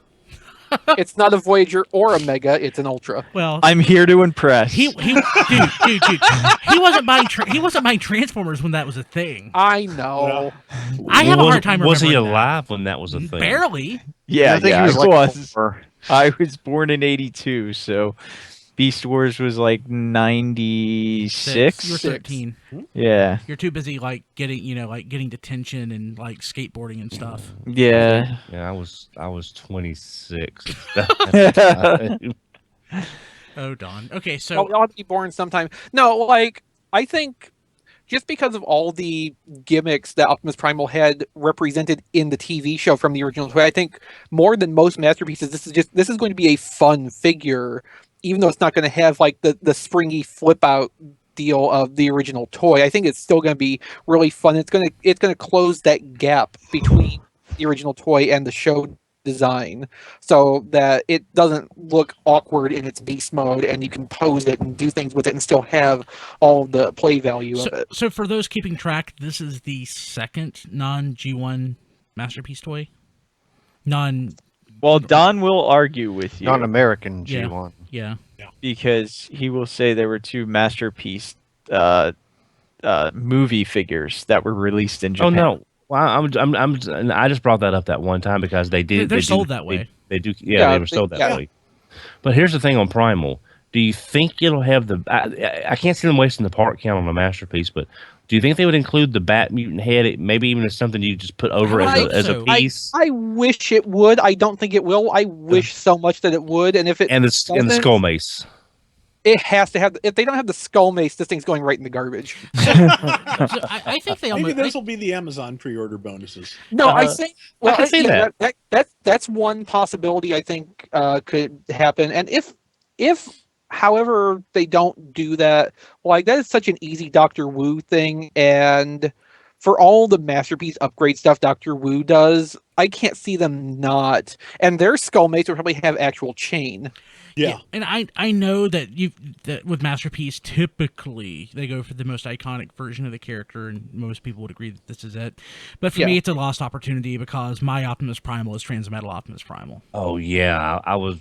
It's not a Voyager or a Mega, it's an Ultra. Well, I'm here to impress. dude. He wasn't buying Transformers when that was a thing. I know. I have a hard time Was he remembering that. alive when that was a thing? Barely. Yeah, I think yeah, he was I like was. 4. I was born in '82, so Beast Wars was like '96. You were 13. Yeah, You're too busy getting detention and like skateboarding and stuff. yeah. Yeah, I was 26. at that time. Oh, Don. Okay, so Well, we all have to be born sometime. No, I think just because of all the gimmicks that Optimus Primal had represented in the TV show from the original toy, I think more than most masterpieces, this is going to be a fun figure, even though it's not going to have like the springy flip out deal of the original toy. I think it's still going to be really fun. It's going to close that gap between the original toy and the show design, so that it doesn't look awkward in its beast mode, and you can pose it and do things with it and still have all the play value of it. So for those keeping track, this is the second non-G1 Masterpiece toy. Well, Don will argue with you Non-American Yeah. G1. Yeah. because he will say there were 2 Masterpiece movie figures that were released in Oh Japan. no! Well, I just brought that up that one time because they did. They're sold that way. They do. Yeah, Yeah, they were sold that yeah. way. But here's the thing on Primal. Do you think it'll have the? I can't see them wasting the part count on a Masterpiece, but Do you think they would include the Bat Mutant head? Maybe even as something you just put over I as a so. piece, I wish it would. I don't think it will. I wish so much that it would. And if it and the doesn't, skull mace. it has to have. If they don't have the skull mace, this thing's going right in the garbage. So I think they Maybe almost. those will be the Amazon pre-order bonuses. No, I Uh, think. I Well, can see that's one possibility I think could happen. And if, however, they don't do that, like that is such an easy Doctor Wu thing, and for all the masterpiece upgrade stuff Doctor Wu does, I can't see them not. And their skullmates will probably have actual chain. Yeah. And I know that that with Masterpiece, typically they go for the most iconic version of the character, and most people would agree that this is it. But for me, it's a lost opportunity because my Optimus Primal is Transmetal Optimus Primal. Oh yeah, I really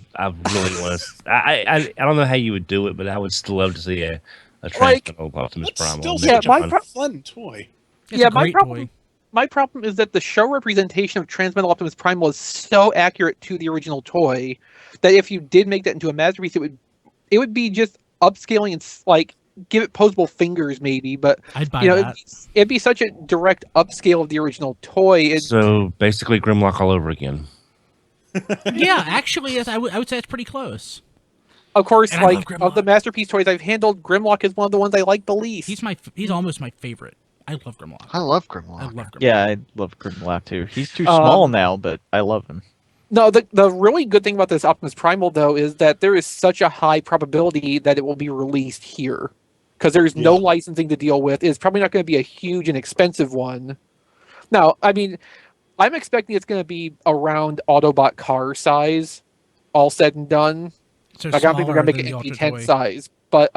want to. I don't know how you would do it, but I would still love to see a Transmetal Optimus That's Primal. still Yeah, such my a fun toy. It's Yeah, a my great problem- toy. My problem is that the show representation of Transmetal Optimus Primal is so accurate to the original toy that if you did make that into a masterpiece, it would be just upscaling and like give it posable fingers maybe, but I'd buy you know that. it'd be such a direct upscale of the original toy. So basically, Grimlock all over again. Yeah, actually, yes, I would say it's pretty close. Of course, And I love like Grimlock. of the masterpiece toys I've handled, Grimlock is one of the ones I like the least. He's almost my favorite. I love Grimlock. I love I Grimlock. love Grimlock. Yeah, I love Grimlock too. He's too small now, but I love him. No, the really good thing about this Optimus Primal though is that there is such a high probability that it will be released here because there's no licensing to deal with. It's probably not going to be a huge and expensive one. Now, I mean, I'm expecting it's going to be around Autobot car size, all said and done. So Like, I don't think they're going to make it smaller than the MP10 Ultra Toy. size, but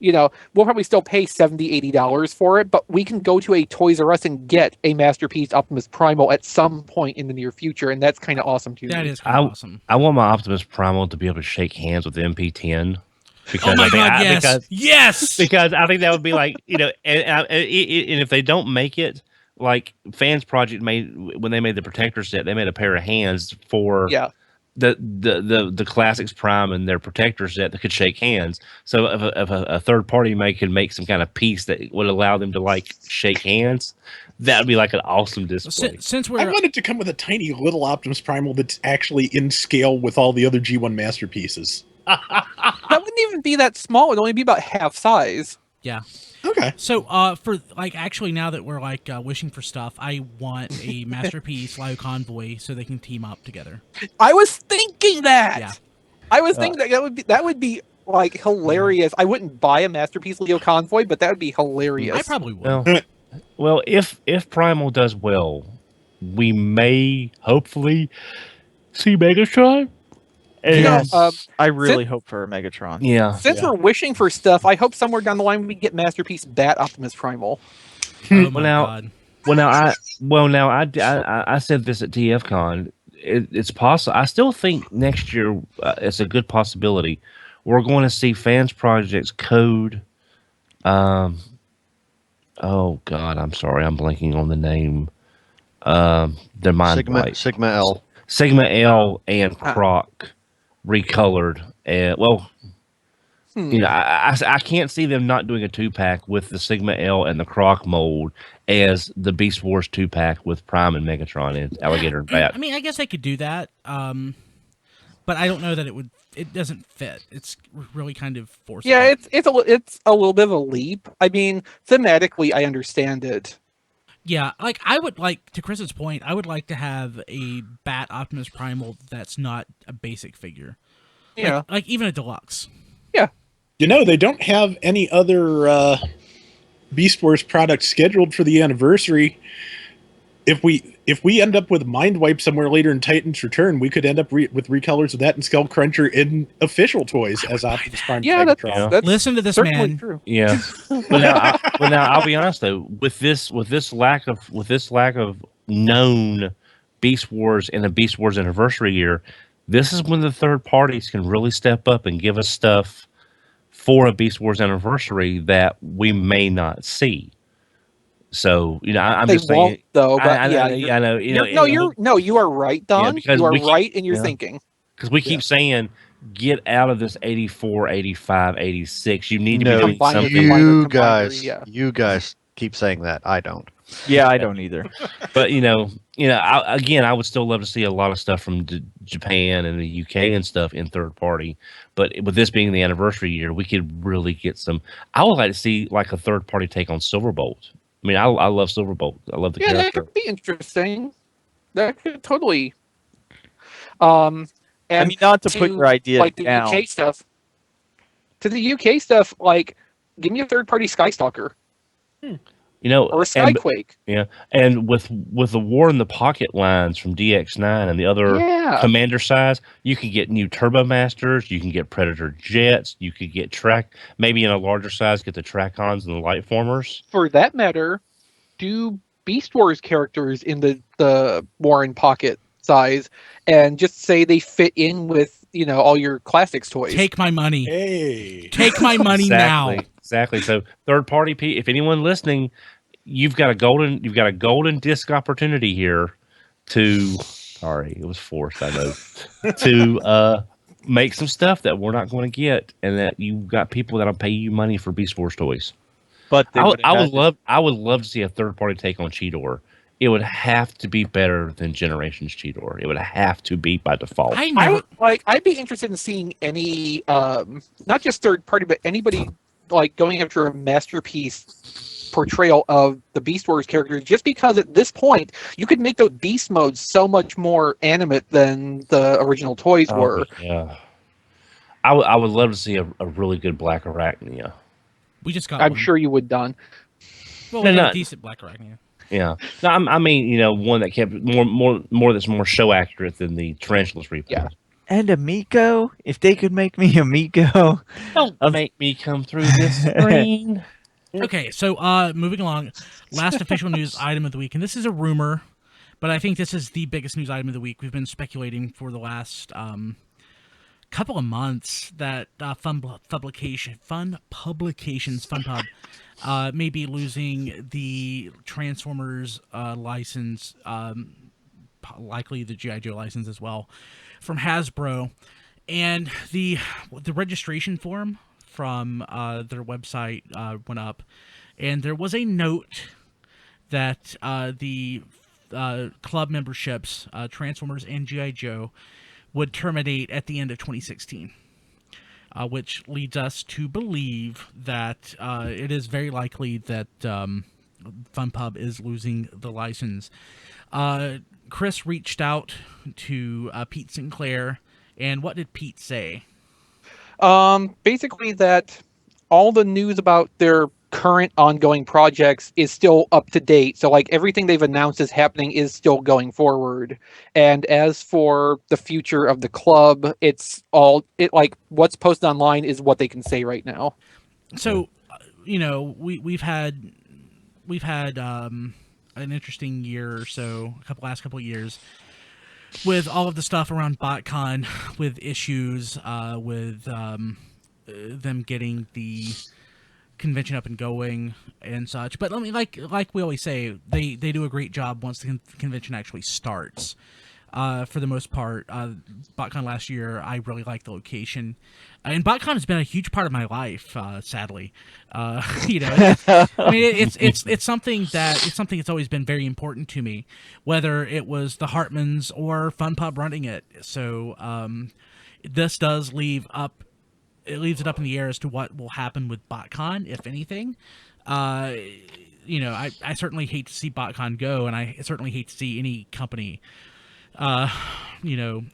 you know, we'll probably still pay $70-$80 for it, but we can go to a Toys R Us and get a Masterpiece Optimus Primal at some point in the near future, and that's kind of awesome too. That is kind of awesome. I want my Optimus Primal to be able to shake hands with the MP10. Because Oh my I think- god, yes! Yes! because I think that would be like, you know, and if they don't make it, like Fans Project made when they made the Protector set, they made a pair of hands for the Classics Prime and their Protector set that could shake hands. So if a third party could make some kind of piece that would allow them to like shake hands, that would be like an awesome display. Since I we're want it to come with a tiny little Optimus Primal that's actually in scale with all the other G1 masterpieces. That wouldn't even be that small. It'd only be about half size. yeah. Okay. So for like actually now that we're like wishing for stuff, I want a Masterpiece Lio Convoy so they can team up together. I was thinking that. Yeah. I was thinking that would be like hilarious. I wouldn't buy a Masterpiece Leo Convoy, but that would be hilarious. I probably will. Well, if Primal does well, we may hopefully see Megatron. And, Yes, I really hope for a Megatron. yeah. Since we're wishing for stuff, I hope somewhere down the line we get Masterpiece Bat Optimus Primal. Oh my now- god. I said this at TFCon. It's possible. I still think next year it's a good possibility. We're going to see Fans Projects Code. Oh God, I'm sorry, I'm blanking on the name. Their mind Sigma L. Sigma L and Croc recolored. You know, I can't see them not doing a 2-pack with the Sigma L and the Croc mold as the Beast Wars 2-pack with Prime and Megatron and Alligator and Bat. I mean, I guess I could do that. But I don't know that it doesn't fit. It's really kind of forced. Yeah, it's a little bit of a leap. I mean, thematically, I understand it. Yeah, like I would like, to Chris's point, I would like to have a Bat Optimus Primal that's not a basic figure. Yeah. Like even a deluxe. You know, they don't have any other Beast Wars products scheduled for the anniversary. If we end up with Mind Wipe somewhere later in Titan's Return, we could end up with recolors of that and Skull Cruncher in official toys as Optimus Prime. Yeah, Megatron. that's Listen to this certainly man. true. Yeah, but now I'll be honest though, with this lack of known Beast Wars in a Beast Wars anniversary year, this is when the third parties can really step up and give us stuff for a Beast Wars anniversary that we may not see. So you know, I'm They just saying. won't, though. But I yeah, know. you are right, Don. because you are we keep- right in your yeah. thinking. Because we keep saying, get out of this 84, 85, 86. You need to No, be doing Combine it, something. combine it, You combine it, guys, yeah. you guys, keep saying that. I don't. Yeah, I don't either. But I would still love to see a lot of stuff from Japan and the UK and stuff in third party. But with this being the anniversary year, we could really get some. I would like to see like a third party take on Silverbolt. I mean, I love Silverbolt. I love the Yeah, that character. could be interesting. That could totally. And I mean, not to put your idea like the down. UK stuff. To the UK stuff, like, give me a third-party Skystalker or a Skyquake. And with the War in the Pocket lines from DX9 and the other Commander size, you can get new Turbo Masters, you can get Predator jets, you could get maybe in a larger size, get the Tracons and the Lightformers. For that matter, do Beast Wars characters in the War in Pocket size, and just say they fit in with all your classics toys. Take my money. Hey. Take my money now. Exactly. So third party, if anyone listening, you've got a golden disc opportunity here to. Sorry, it was forced. I know to make some stuff that we're not going to get, and that you've got people that'll pay you money for Beast Wars toys. But I would love to see a third party take on Cheetor. It would have to be better than Generations Cheetor. It would have to be by default. I'd be interested in seeing any, not just third party, but anybody like going after a masterpiece portrayal of the Beast Wars characters. Just because at this point you could make those beast modes so much more animate than the original toys were. Yeah, I would love to see a really good Black Arachnia. We just got. I'm sure you would, Don. Well, we got a decent Black Arachnia. Yeah, no, I mean, one that kept more that's more show accurate than the Tarantulas replay. Yeah. And a Miko, if they could make me a Miko. Don't make me come through this screen. Okay, so moving along, last official news item of the week, and this is a rumor, but I think this is the biggest news item of the week. We've been speculating for the last couple of months that Fun Pub may be losing the Transformers license, likely the G.I. Joe license as well, from Hasbro. And the registration form from their website went up, and there was a note that the club memberships, Transformers and G.I. Joe, would terminate at the end of 2016. Which leads us to believe that it is very likely that FunPub is losing the license. Chris reached out to Pete Sinclair, and what did Pete say? Basically that all the news about their current ongoing projects is still up to date. So like everything they've announced is happening is still going forward. And as for the future of the club, like what's posted online is what they can say right now. So, we've had an interesting year or so, last couple of years, with all of the stuff around BotCon, with issues with them getting the convention up and going and such. But I mean, like we always say, they do a great job once the convention actually starts. For the most part, BotCon last year, I really liked the location, and BotCon has been a huge part of my life. Sadly, I mean, it's something that's always been very important to me, whether it was the Hartmans or FunPub running it. So this does leaves it up in the air as to what will happen with BotCon, if anything. I certainly hate to see BotCon go, and I certainly hate to see any company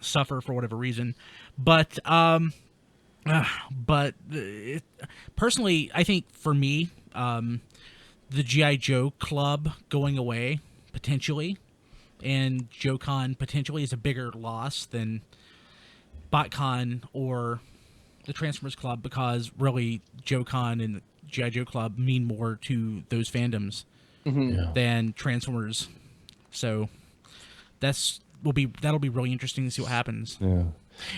suffer for whatever reason. But personally, I think for me, the G.I. Joe Club going away, potentially, and JoeCon potentially is a bigger loss than BotCon or the Transformers Club, because really JoeCon and the G.I. Joe Club mean more to those fandoms than Transformers. So that'll be really interesting to see what happens. Yeah.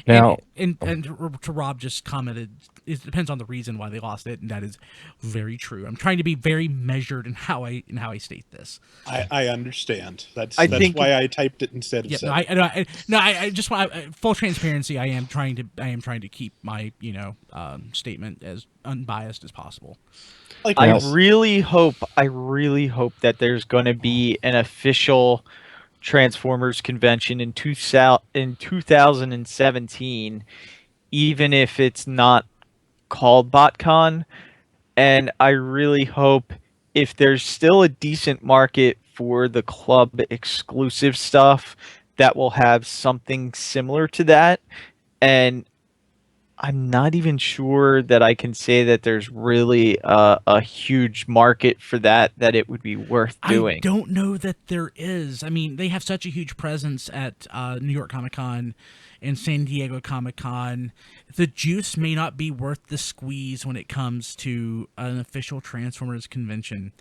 Now, and to Rob just commented, it depends on the reason why they lost it, and that is very true. I'm trying to be very measured in how I state this. I understand. That's think- why I typed it instead of Yeah, said. I just want full transparency. I am trying to keep my statement as unbiased as possible. Like I this. really hope that there's going to be an official Transformers convention in 2017, even if it's not called BotCon. And I really hope if there's still a decent market for the club exclusive stuff, that will have something similar to that. And I'm not even sure that I can say that there's really a huge market for that it would be worth doing. I don't know that there is. I mean, they have such a huge presence at New York Comic Con and San Diego Comic Con. The juice may not be worth the squeeze when it comes to an official Transformers convention.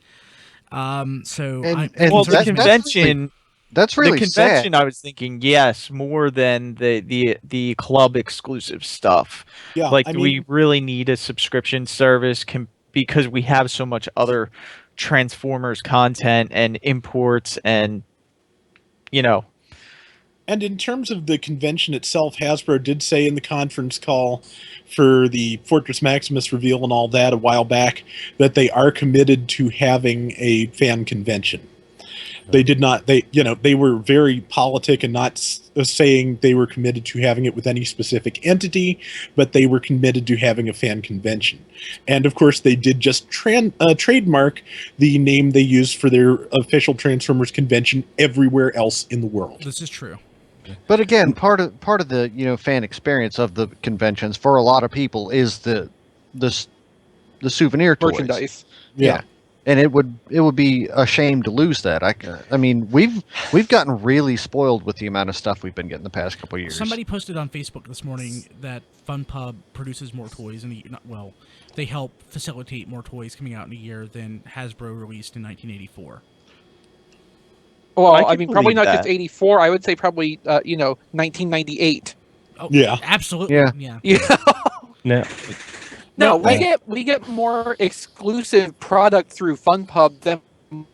And The convention. That's really the convention, sad. I was thinking, yes, more than the club exclusive stuff. Yeah, Like, I do we mean, really need a subscription service because we have so much other Transformers content and imports and, and in terms of the convention itself, Hasbro did say in the conference call for the Fortress Maximus reveal and all that a while back that they are committed to having a fan convention. They did not. They were very politic and not saying they were committed to having it with any specific entity, but they were committed to having a fan convention. And of course, they did just trademark the name they used for their official Transformers convention everywhere else in the world. This is true. But again, part of the fan experience of the conventions for a lot of people is the souvenir toys. Merchandise. Yeah. And it would be a shame to lose that. I mean, we've gotten really spoiled with the amount of stuff we've been getting the past couple of years. Somebody posted on Facebook this morning that FunPub produces more toys they help facilitate more toys coming out in a year than Hasbro released in 1984. Well, I I can mean, probably believe not just that. 84. I would say probably 1998. Oh, Yeah. absolutely. Yeah. Yeah. now, No, No, we get more exclusive product through FunPub than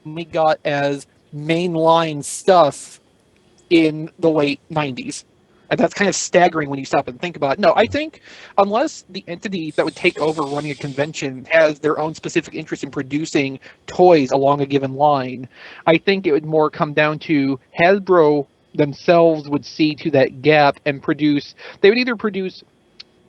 we got as mainline stuff in the late 90s. And that's kind of staggering when you stop and think about it. No, I think unless the entity that would take over running a convention has their own specific interest in producing toys along a given line, I think it would more come down to Hasbro themselves would see to that gap and they would either produce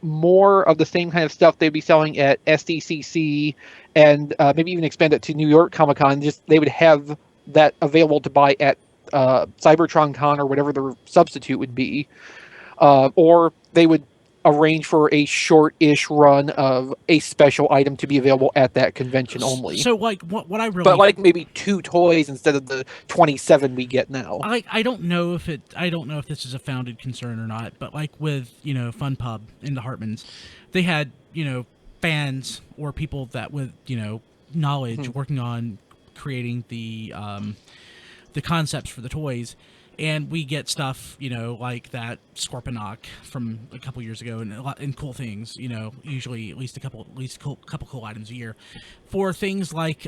more of the same kind of stuff they'd be selling at SDCC and maybe even expand it to New York Comic Con. Just they would have that available to buy at Cybertron Con or whatever the substitute would be, or they would arrange for a short-ish run of a special item to be available at that convention only. So, like, what I really, but like maybe 2 toys instead of the 27 we get now. I don't know if this is a founded concern or not, but like with FunPub in the Hartmans, they had fans or people that with knowledge working on creating the concepts for the toys, and we get stuff like that Scorponok from a couple years ago and cool things, usually at least a couple cool items a year. For things like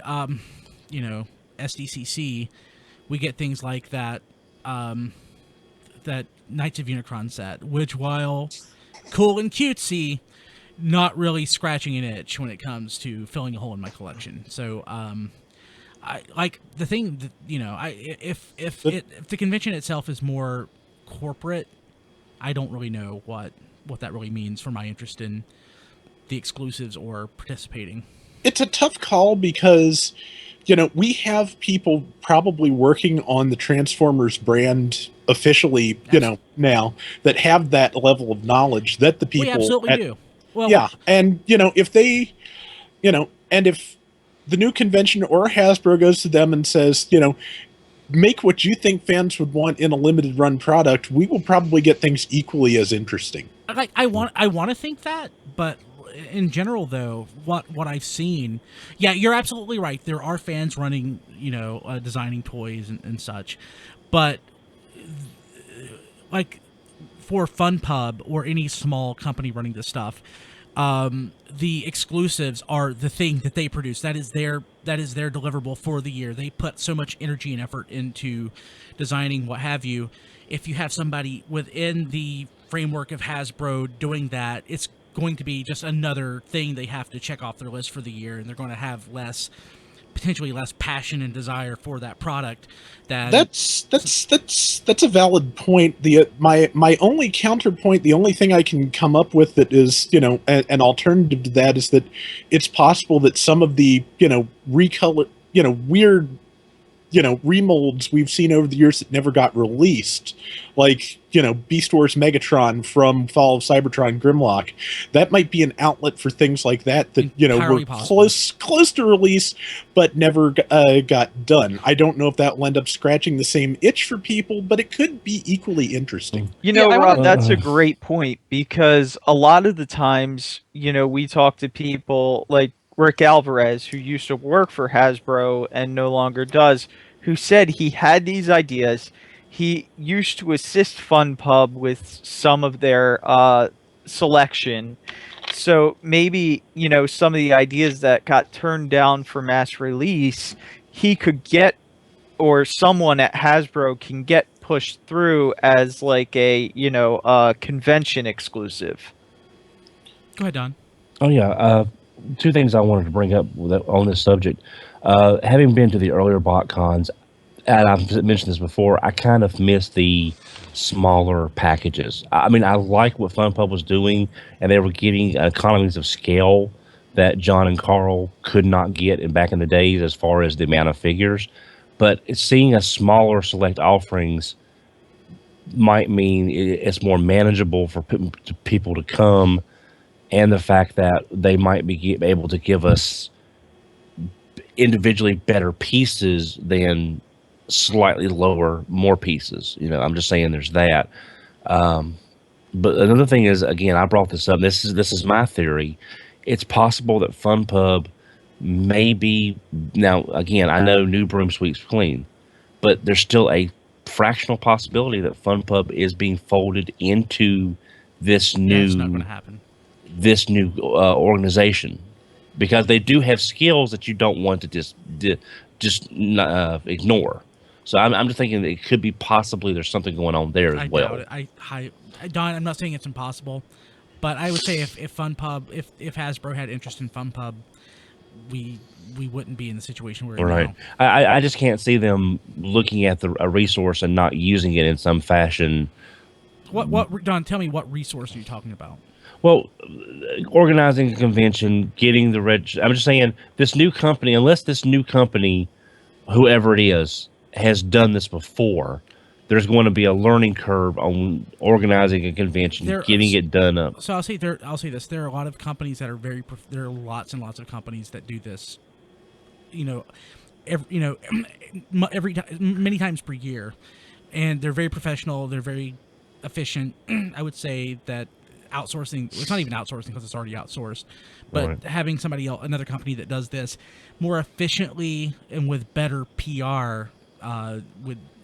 SDCC, we get things like that that Knights of Unicron set, which, while cool and cutesy, not really scratching an itch when it comes to filling a hole in my collection. So I like the thing that, if the convention itself is more corporate, I don't really know what that really means for my interest in the exclusives or participating. It's a tough call because, we have people probably working on the Transformers brand officially, now that have that level of knowledge that the people We absolutely do. Well, yeah, and if they, and if the new convention or Hasbro goes to them and says, make what you think fans would want in a limited run product, we will probably get things equally as interesting. Like I want to think that, but in general, though, what I've seen, yeah, you're absolutely right. There are fans running, designing toys and such, but like for FunPub or any small company running this stuff, the exclusives are the thing that they produce. That is their deliverable for the year. They put so much energy and effort into designing what have you. If you have somebody within the framework of Hasbro doing that, it's going to be just another thing they have to check off their list for the year, and they're going to have potentially less passion and desire for that product. That's a valid point. My only counterpoint, the only thing I can come up with that is, an alternative to that is that it's possible that some of the, recolor, weird, remolds we've seen over the years that never got released, like, Beast Wars Megatron from Fall of Cybertron Grimlock, that might be an outlet for things like that Entirely were possible. close to release but never got done. I don't know if that will end up scratching the same itch for people, but it could be equally interesting. Rob, that's a great point, because a lot of the times, we talk to people like Rick Alvarez, who used to work for Hasbro and no longer does, who said he had these ideas. He used to assist FunPub with some of their selection. So maybe, some of the ideas that got turned down for mass release, he could get, or someone at Hasbro can get pushed through as like a, convention exclusive. Go ahead, Don. Oh yeah, two things I wanted to bring up on this subject. Having been to the earlier BotCons, and I've mentioned this before, I kind of miss the smaller packages. I mean, I like what FunPub was doing, and they were getting economies of scale that John and Carl could not get back in the days as far as the amount of figures. But seeing a smaller select offerings might mean it's more manageable for people to come, and the fact that they might be able to give us individually better pieces than slightly lower, more pieces. I'm just saying there's that. But another thing is, again, I brought this up. This is my theory. It's possible that FunPub maybe, now again, I know new broom sweeps clean, but there's still a fractional possibility that FunPub is being folded into this new. That's not going to happen. This new organization, because they do have skills that you don't want to just ignore. So I'm just thinking that it could be possibly there's something going on there as well. Doubt it. Don, I'm not saying it's impossible, but I would say if FunPub, if Hasbro had interest in FunPub, we wouldn't be in the situation we're in right now. I just can't see them looking at a resource and not using it in some fashion. What Don, tell me, what resource are you talking about? Well, organizing a convention, getting the I'm just saying, this new company, unless this new company, whoever it is, has done this before, there's going to be a learning curve on organizing a convention, getting it done up. So I'll say this: there are a lot of companies that are there are lots and lots of companies that do this, many times per year, and they're very professional. They're very efficient. I would say that outsourcing, it's not even outsourcing because it's already outsourced, but having somebody else, another company that does this more efficiently and with better PR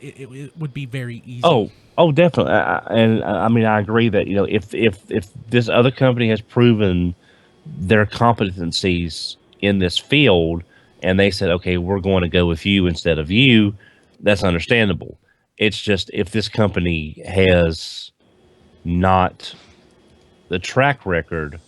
it would be very easy. Oh, definitely. I mean, I agree that if this other company has proven their competencies in this field, and they said, okay, we're going to go with you instead of you, that's understandable. It's just, if this company has not the track record,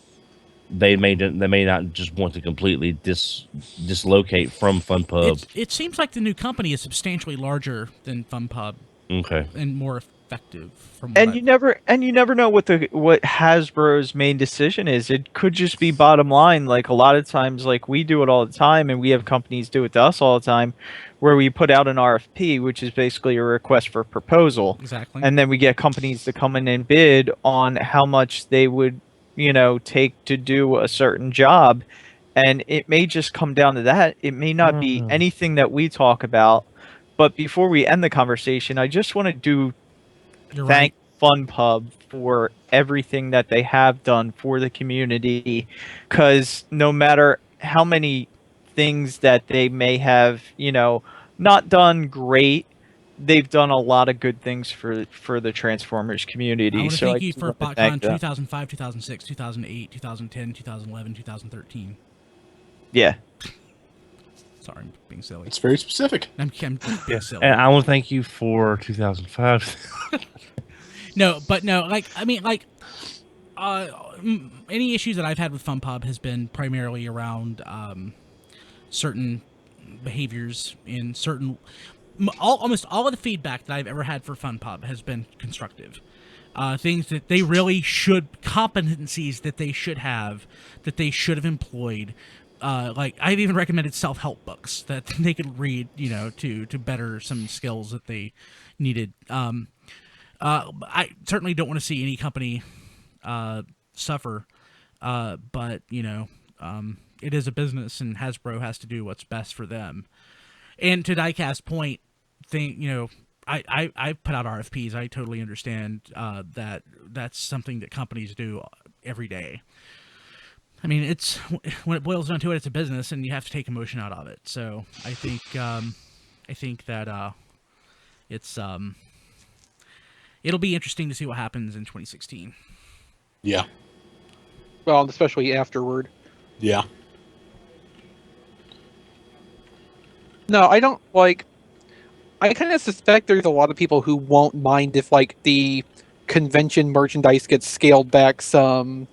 they may not just want to completely dislocate from FunPub. It seems like the new company is substantially larger than FunPub. Okay. And more effective. You never know what Hasbro's main decision is. It could just be bottom line. Like a lot of times, like we do it all the time, and we have companies do it to us all the time, where we put out an RFP, which is basically a request for proposal. Exactly. And then we get companies to come in and bid on how much they would, take to do a certain job. And it may just come down to that. It may not be anything that we talk about. But before we end the conversation, I just want to thank FunPub for everything that they have done for the community. Because no matter how many things that they may have, not done great, they've done a lot of good things for the Transformers community. I want to so thank you do for wanna BotCon thank them. 2005, 2006, 2008, 2010, 2011, 2013. Yeah. Sorry, I'm being silly. It's very specific. I'm being silly. And I want to thank you for 2005. No, like, I mean, like, any issues that I've had with FunPub has been primarily around certain behaviors in certain... almost all of the feedback that I've ever had for FunPub has been constructive. Things that they really should... competencies that they should have, that they should have employed. Like, I've even recommended self-help books that they could read, you know, to better some skills that they needed. I certainly don't want to see any company suffer, but, you know, it is a business, and Hasbro has to do what's best for them. And to Diecast point, you know, I put out RFPs. I totally understand that that's something that companies do every day. I mean, it's when it boils down to it, it's a business, and you have to take emotion out of it. So I think that it's it'll be interesting to see what happens in 2016. Yeah. Well, especially afterward. Yeah. No, I don't like. I kind of suspect there's a lot of people who won't mind if, like, the convention merchandise gets scaled back some.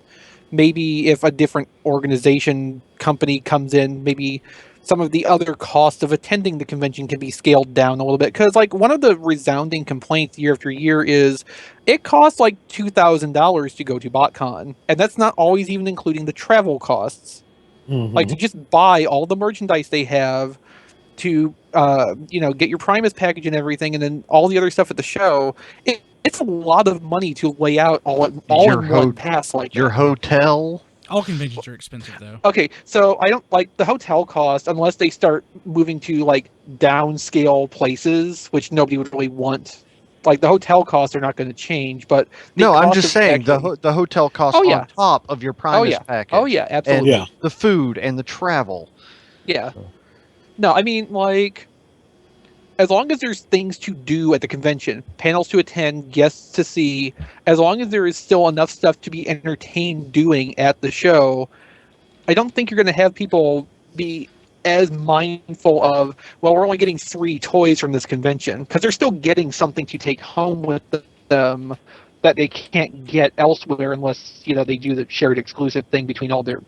Maybe if a different organization company comes in, maybe some of the other costs of attending the convention can be scaled down a little bit. Because, like, one of the resounding complaints year after year is it costs like $2,000 to go to BotCon, and that's not always even including the travel costs. Like, to just buy all the merchandise they have, to you know, get your Primus package and everything, and then all the other stuff at the show. It's a lot of money to lay out all in one pass like Your that. hotel. All conventions are expensive, though. Okay, so I don't like the hotel cost unless they start moving to, like, downscale places, which nobody would really want. Like, the hotel costs are not going to change, but No, I'm cost just of saying actually- the hotel costs Oh, yeah. on top of your Primus package. Oh yeah, absolutely. And the food and the travel. Yeah. No, I mean, like, as long as there's things to do at the convention, panels to attend, guests to see, as long as there is still enough stuff to be entertained doing at the show, I don't think you're going to have people be as mindful of, well, we're only getting 3 toys from this convention, because they're still getting something to take home with them that they can't get elsewhere unless, you know, they do the shared exclusive thing between all their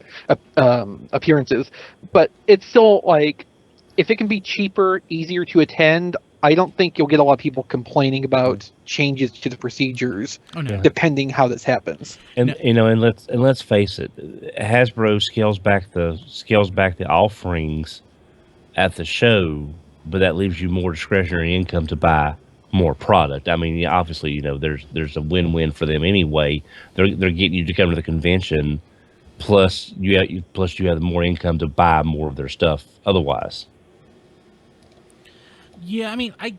appearances. But it's still, like, if it can be cheaper, easier to attend, I don't think you'll get a lot of people complaining about changes to the procedures, depending how this happens. And you know, and let's face it, Hasbro scales back the offerings at the show, but that leaves you more discretionary income to buy more product. I mean, obviously, you know, there's a win-win for them anyway. They're getting you to come to the convention, plus you have more income to buy more of their stuff otherwise. Yeah, I mean, I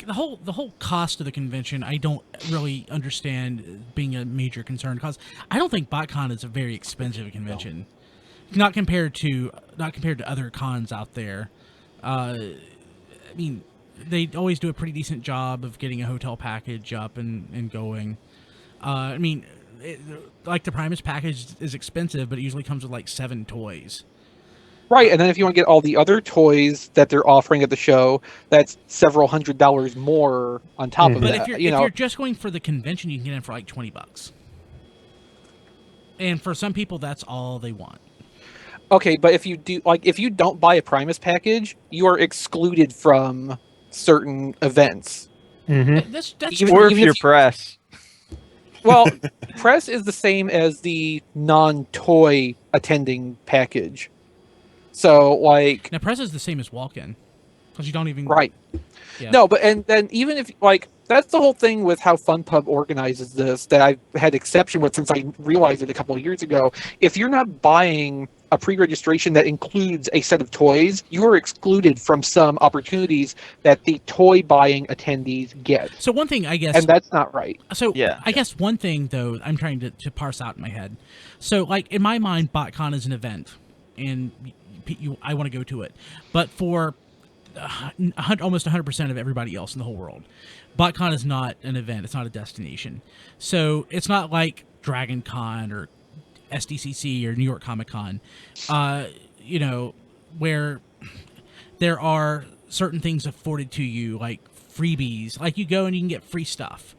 the whole cost of the convention, I don't really understand being a major concern, because I don't think BotCon is a very expensive convention, not compared to other cons out there. I mean, they always do a pretty decent job of getting a hotel package up and going. I mean, like, the Primus package is expensive, but it usually comes with like 7 toys. Right, and then if you want to get all the other toys that they're offering at the show, that's several $100s more on top of But that. if you're just going for the convention, you can get in for like $20. And for some people, that's all they want. Okay, but if you don't buy a Primus package, you are excluded from certain events. That's Or if you're press. Well, press is the same as the non-toy attending package. So, like... Now, press is the same as walk-in, because you don't even... Right. Yeah. No, but and then even if, like, that's the whole thing with how FunPub organizes this that I've had exception with since I realized it a couple of years ago. If you're not buying a pre-registration that includes a set of toys, you are excluded from some opportunities that the toy buying attendees get. So one thing, I guess... And that's not right. So, yeah. I guess one thing, though, I'm trying to parse out in my head. So, like, in my mind, BotCon is an event, and I want to go to it. But for almost 100% of everybody else in the whole world. BotCon is not an event; it's not a destination, so it's not like Dragon Con or SDCC or New York Comic Con, where there are certain things afforded to you, like freebies. Like you go and you can get free stuff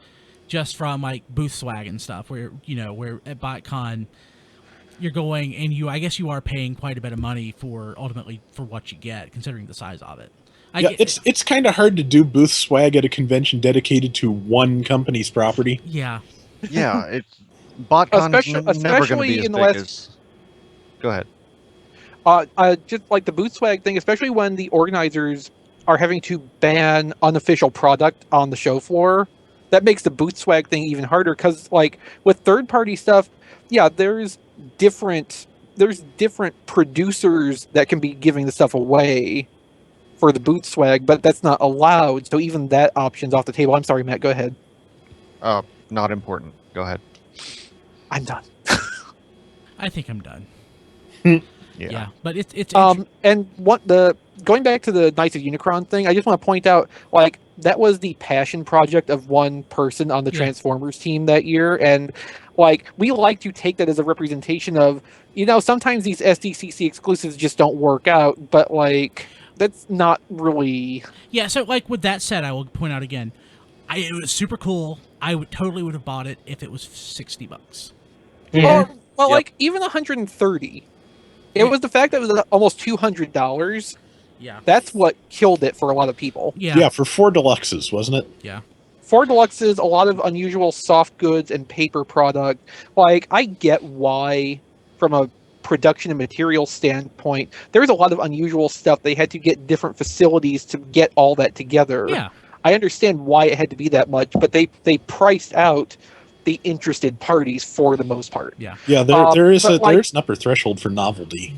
just from like booth swag and stuff. Where at BotCon you're going and I guess you are paying quite a bit of money for ultimately for what you get, considering the size of it. It's kind of hard to do booth swag at a convention dedicated to one company's property. Yeah. Yeah, BotCon is never going to be as in the big last- as. Go ahead. Just like the boot swag thing, especially when the organizers are having to ban unofficial product on the show floor, that makes the boot swag thing even harder. Because like with third party stuff, yeah, there's different producers that can be giving the stuff away for the boot swag, but that's not allowed. So even that option's off the table. I'm sorry, Matt. Go ahead. Not important. Go ahead. I'm done. I think I'm done. Yeah. Yeah, but it's and going back to the Knights of Unicron thing, I just want to point out, like, that was the passion project of one person on the Transformers team that year, and like we like to take that as a representation of, sometimes these SDCC exclusives just don't work out, but like that's not really. Yeah, so like with that said, I will point out again, it was super cool. I would have bought it if it was $60. Well, like even 130. It was the fact that it was almost $200. Yeah. That's what killed it for a lot of people. Yeah. For 4 deluxes, wasn't it? Yeah. 4 deluxes, a lot of unusual soft goods and paper product. Like, I get why, from a production and material standpoint, there's a lot of unusual stuff. They had to get different facilities to get all that together. Yeah. I understand why it had to be that much, but they priced out the interested parties for the most part. Yeah. Yeah, there is but there's an upper threshold for novelty,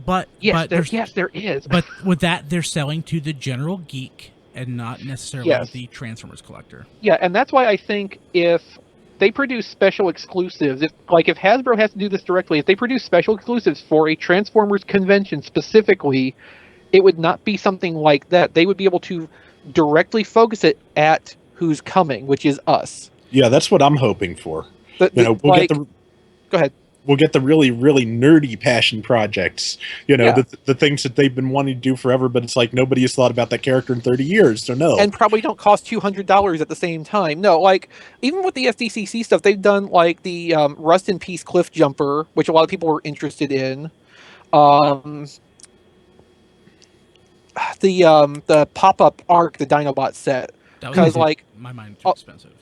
But there is. But with that, they're selling to the general geek and not necessarily the Transformers collector. Yeah, and that's why I think if they produce special exclusives, if Hasbro has to do this directly, if they produce special exclusives for a Transformers convention specifically, it would not be something like that. They would be able to directly focus it at who's coming, which is us. Yeah, that's what I'm hoping for. Go ahead. We'll get the really, really nerdy passion projects. The things that they've been wanting to do forever, but it's like nobody has thought about that character in 30 years. So no, and probably don't cost $200 at the same time. No, like even with the SDCC stuff, they've done like the Rust in Peace Cliff Jumper, which a lot of people were interested in. The pop-up Arc, the Dinobot set, because like my mind too expensive.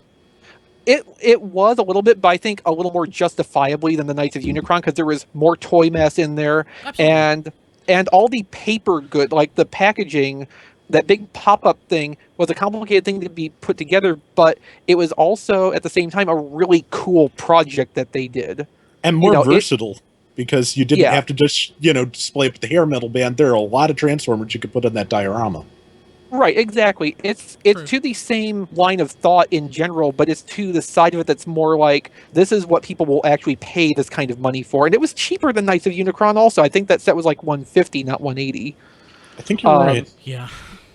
It was a little bit, but I think a little more justifiably than the Knights of Unicron, because there was more toy mass in there. Absolutely. and all the paper good, like the packaging, that big pop-up thing was a complicated thing to be put together, but it was also at the same time a really cool project that they did. And more versatile, because you didn't have to just, display it with the hair metal band. There are a lot of Transformers you could put in that diorama. Right, exactly. It's True. To the same line of thought in general, but it's to the side of it that's more like, this is what people will actually pay this kind of money for. And it was cheaper than Knights of Unicron also. I think that set was like $150, not $180. I think you're right. Yeah.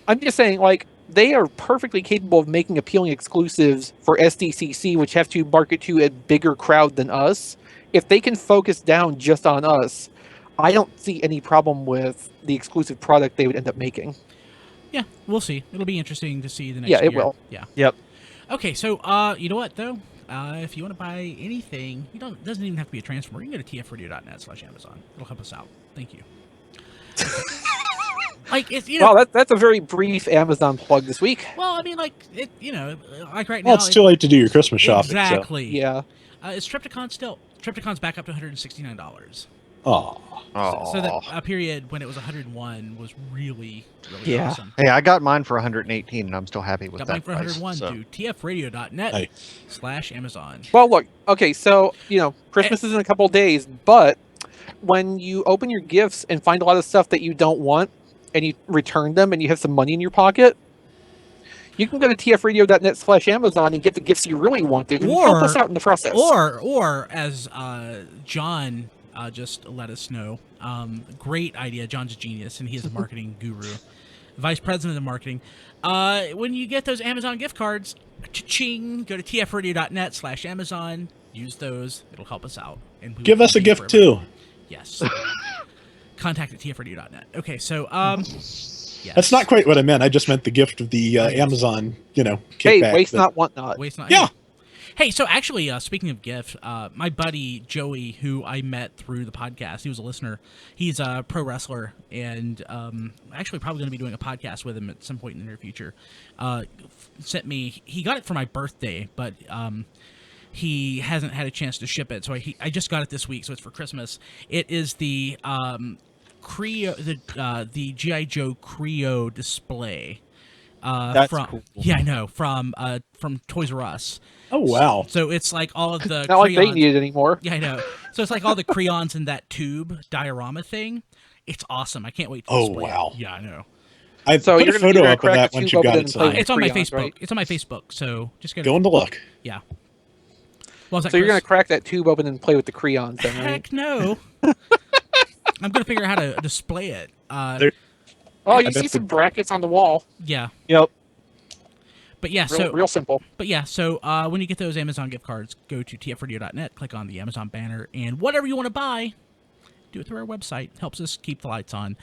I'm just saying, like, they are perfectly capable of making appealing exclusives for SDCC, which have to market to a bigger crowd than us. If they can focus down just on us, I don't see any problem with the exclusive product they would end up making. Yeah, we'll see. It'll be interesting to see the next year. Yeah, it will. Yeah. Yep. Okay, so you know what though? If you want to buy anything, it doesn't even have to be a Transformer. You can go to tfradio.net/Amazon. It'll help us out. Thank you. Like it's Wow, that's a very brief Amazon plug this week. Well, I mean, like it, like right now. Well, it's too late to do your Christmas shopping. Exactly. So. Yeah. Is Trypticon still? Trypticon's back up to $169. Oh. So that period when it was 101 was really awesome. Hey, I got mine for 118, and I'm still happy with Got that mine for 101. price, To tfradio.net/Amazon. Well, look, okay, so, Christmas is in a couple of days, but when you open your gifts and find a lot of stuff that you don't want, and you return them, and you have some money in your pocket, you can go to tfradio.net/Amazon and get the gifts you really wanted and help us out in the process. Or as John just let us know, great idea. John's a genius, and he is a marketing guru. Vice President of Marketing. When you get those Amazon gift cards, cha-ching, go to tfradio.net/Amazon. Use those. It'll help us out. And we Give will us a thank you gift forever. too. Yes. Contact at tfradio.net. Okay, so yes. That's not quite what I meant. I just meant the gift of the Amazon, Hey, kickback. waste but- not, want not. Waste not. Yeah. Hey, so actually, speaking of gift, my buddy Joey, who I met through the podcast, he was a listener. He's a pro wrestler, and actually probably going to be doing a podcast with him at some point in the near future. Sent me. He got it for my birthday, but he hasn't had a chance to ship it, so I just got it this week, so it's for Christmas. It is the the GI Joe Creo display. That's from, cool. Yeah, I know, from Toys R Us. Oh wow. So it's like all of the Not like they crayons. need it anymore. Yeah, I know. So it's like all the crayons in that tube diorama thing. It's awesome. I can't wait to Oh, display wow. it. Yeah, I know. I So put you're a gonna- photo you're gonna up of crack that the once tube you got open it and play signed. with It's on my crayons, Facebook. right? It's on my Facebook. So just go to Going to look. yeah. Well, So you're gonna crack that tube open and play with the crayons, then, right? Heck no. I'm gonna figure out how to display it. There- Oh, I you bet see the- some brackets on the wall. Yeah. Yep. But yeah, Real simple. so when you get those Amazon gift cards, go to tfradio.net, click on the Amazon banner, and whatever you want to buy, do it through our website. Helps us keep the lights on.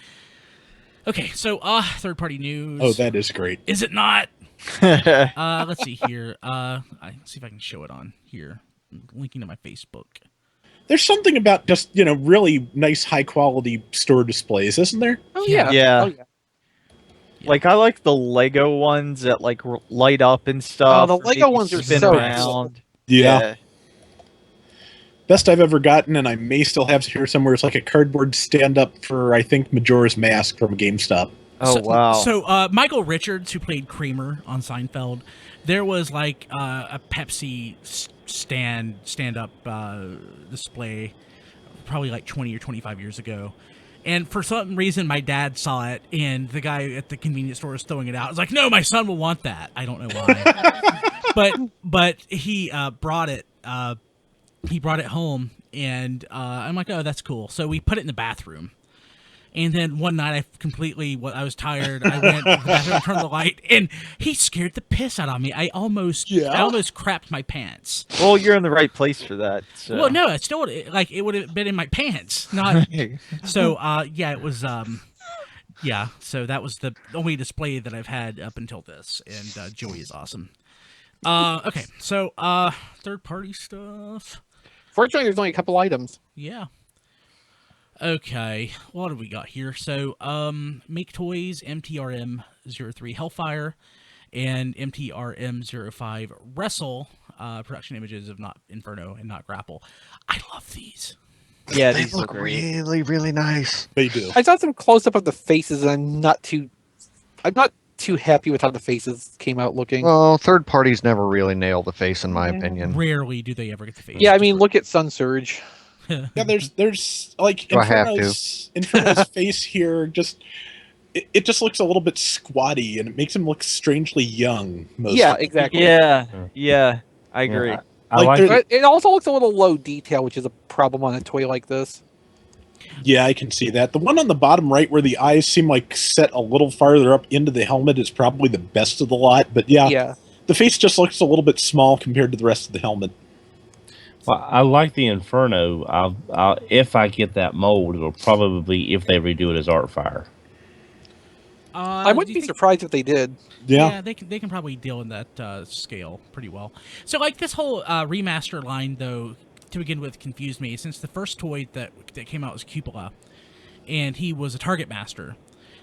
Okay, so third-party news. Oh, that is great. Is it not? Let's see here. See if I can show it on here. Linking to my Facebook. There's something about just really nice, high quality store displays, isn't there? Oh Yeah. yeah. Yeah. Oh, yeah. Like I like the Lego ones that like light up and stuff. Oh, the or Lego maybe ones are spin so around. Yeah. Best I've ever gotten, and I may still have here somewhere. It's like a cardboard stand-up for I think Majora's Mask from GameStop. Oh So- wow. So Michael Richards, who played Kramer on Seinfeld, there was like a Pepsi stand-up display, probably like 20 or 25 years ago. And for some reason, my dad saw it, and the guy at the convenience store was throwing it out. I was like, "No, my son will want that." I don't know why, but he brought it. He brought it home, and I'm like, "Oh, that's cool." So we put it in the bathroom. And then one night, I was tired. I went to the bathroom, turned the light, and he scared the piss out of me. I almost crapped my pants. Well, you're in the right place for that. So. Well, no, it still it would have been in my pants, not. So, yeah, it was. Yeah, so that was the only display that I've had up until this, and Joey is awesome. Okay, so third-party stuff. Fortunately, there's only a couple items. Yeah. Okay, what have we got here? So, Maketoys MTRM-03 Hellfire and MTRM-05 Wrestle, production images of Not Inferno and Not Grapple. I love these. Yeah, They these look look great. really, really nice. They do. I saw some close up of the faces, and I'm not too happy with how the faces came out looking. Well, third parties never really nail the face, in my opinion. Rarely do they ever get the face. Yeah, I mean, look at Sun Surge. Yeah, there's like Do I have to? Inferno's face here. Just it just looks a little bit squatty, and it makes him look strangely young. Mostly. Yeah, exactly. Yeah, I agree. Yeah, I Like, like there- it. But it also looks a little low detail, which is a problem on a toy like this. Yeah, I can see that. The one on the bottom right, where the eyes seem like set a little farther up into the helmet, is probably the best of the lot. But Yeah. the face just looks a little bit small compared to the rest of the helmet. Well, I like the Inferno. I'll if I get that mold, it'll probably be if they redo it as Artfire. I wouldn't be surprised if they did. Yeah. they can probably deal in that scale pretty well. So like this whole remaster line though, to begin with, confused me since the first toy that came out was Cupola, and he was a Target Master.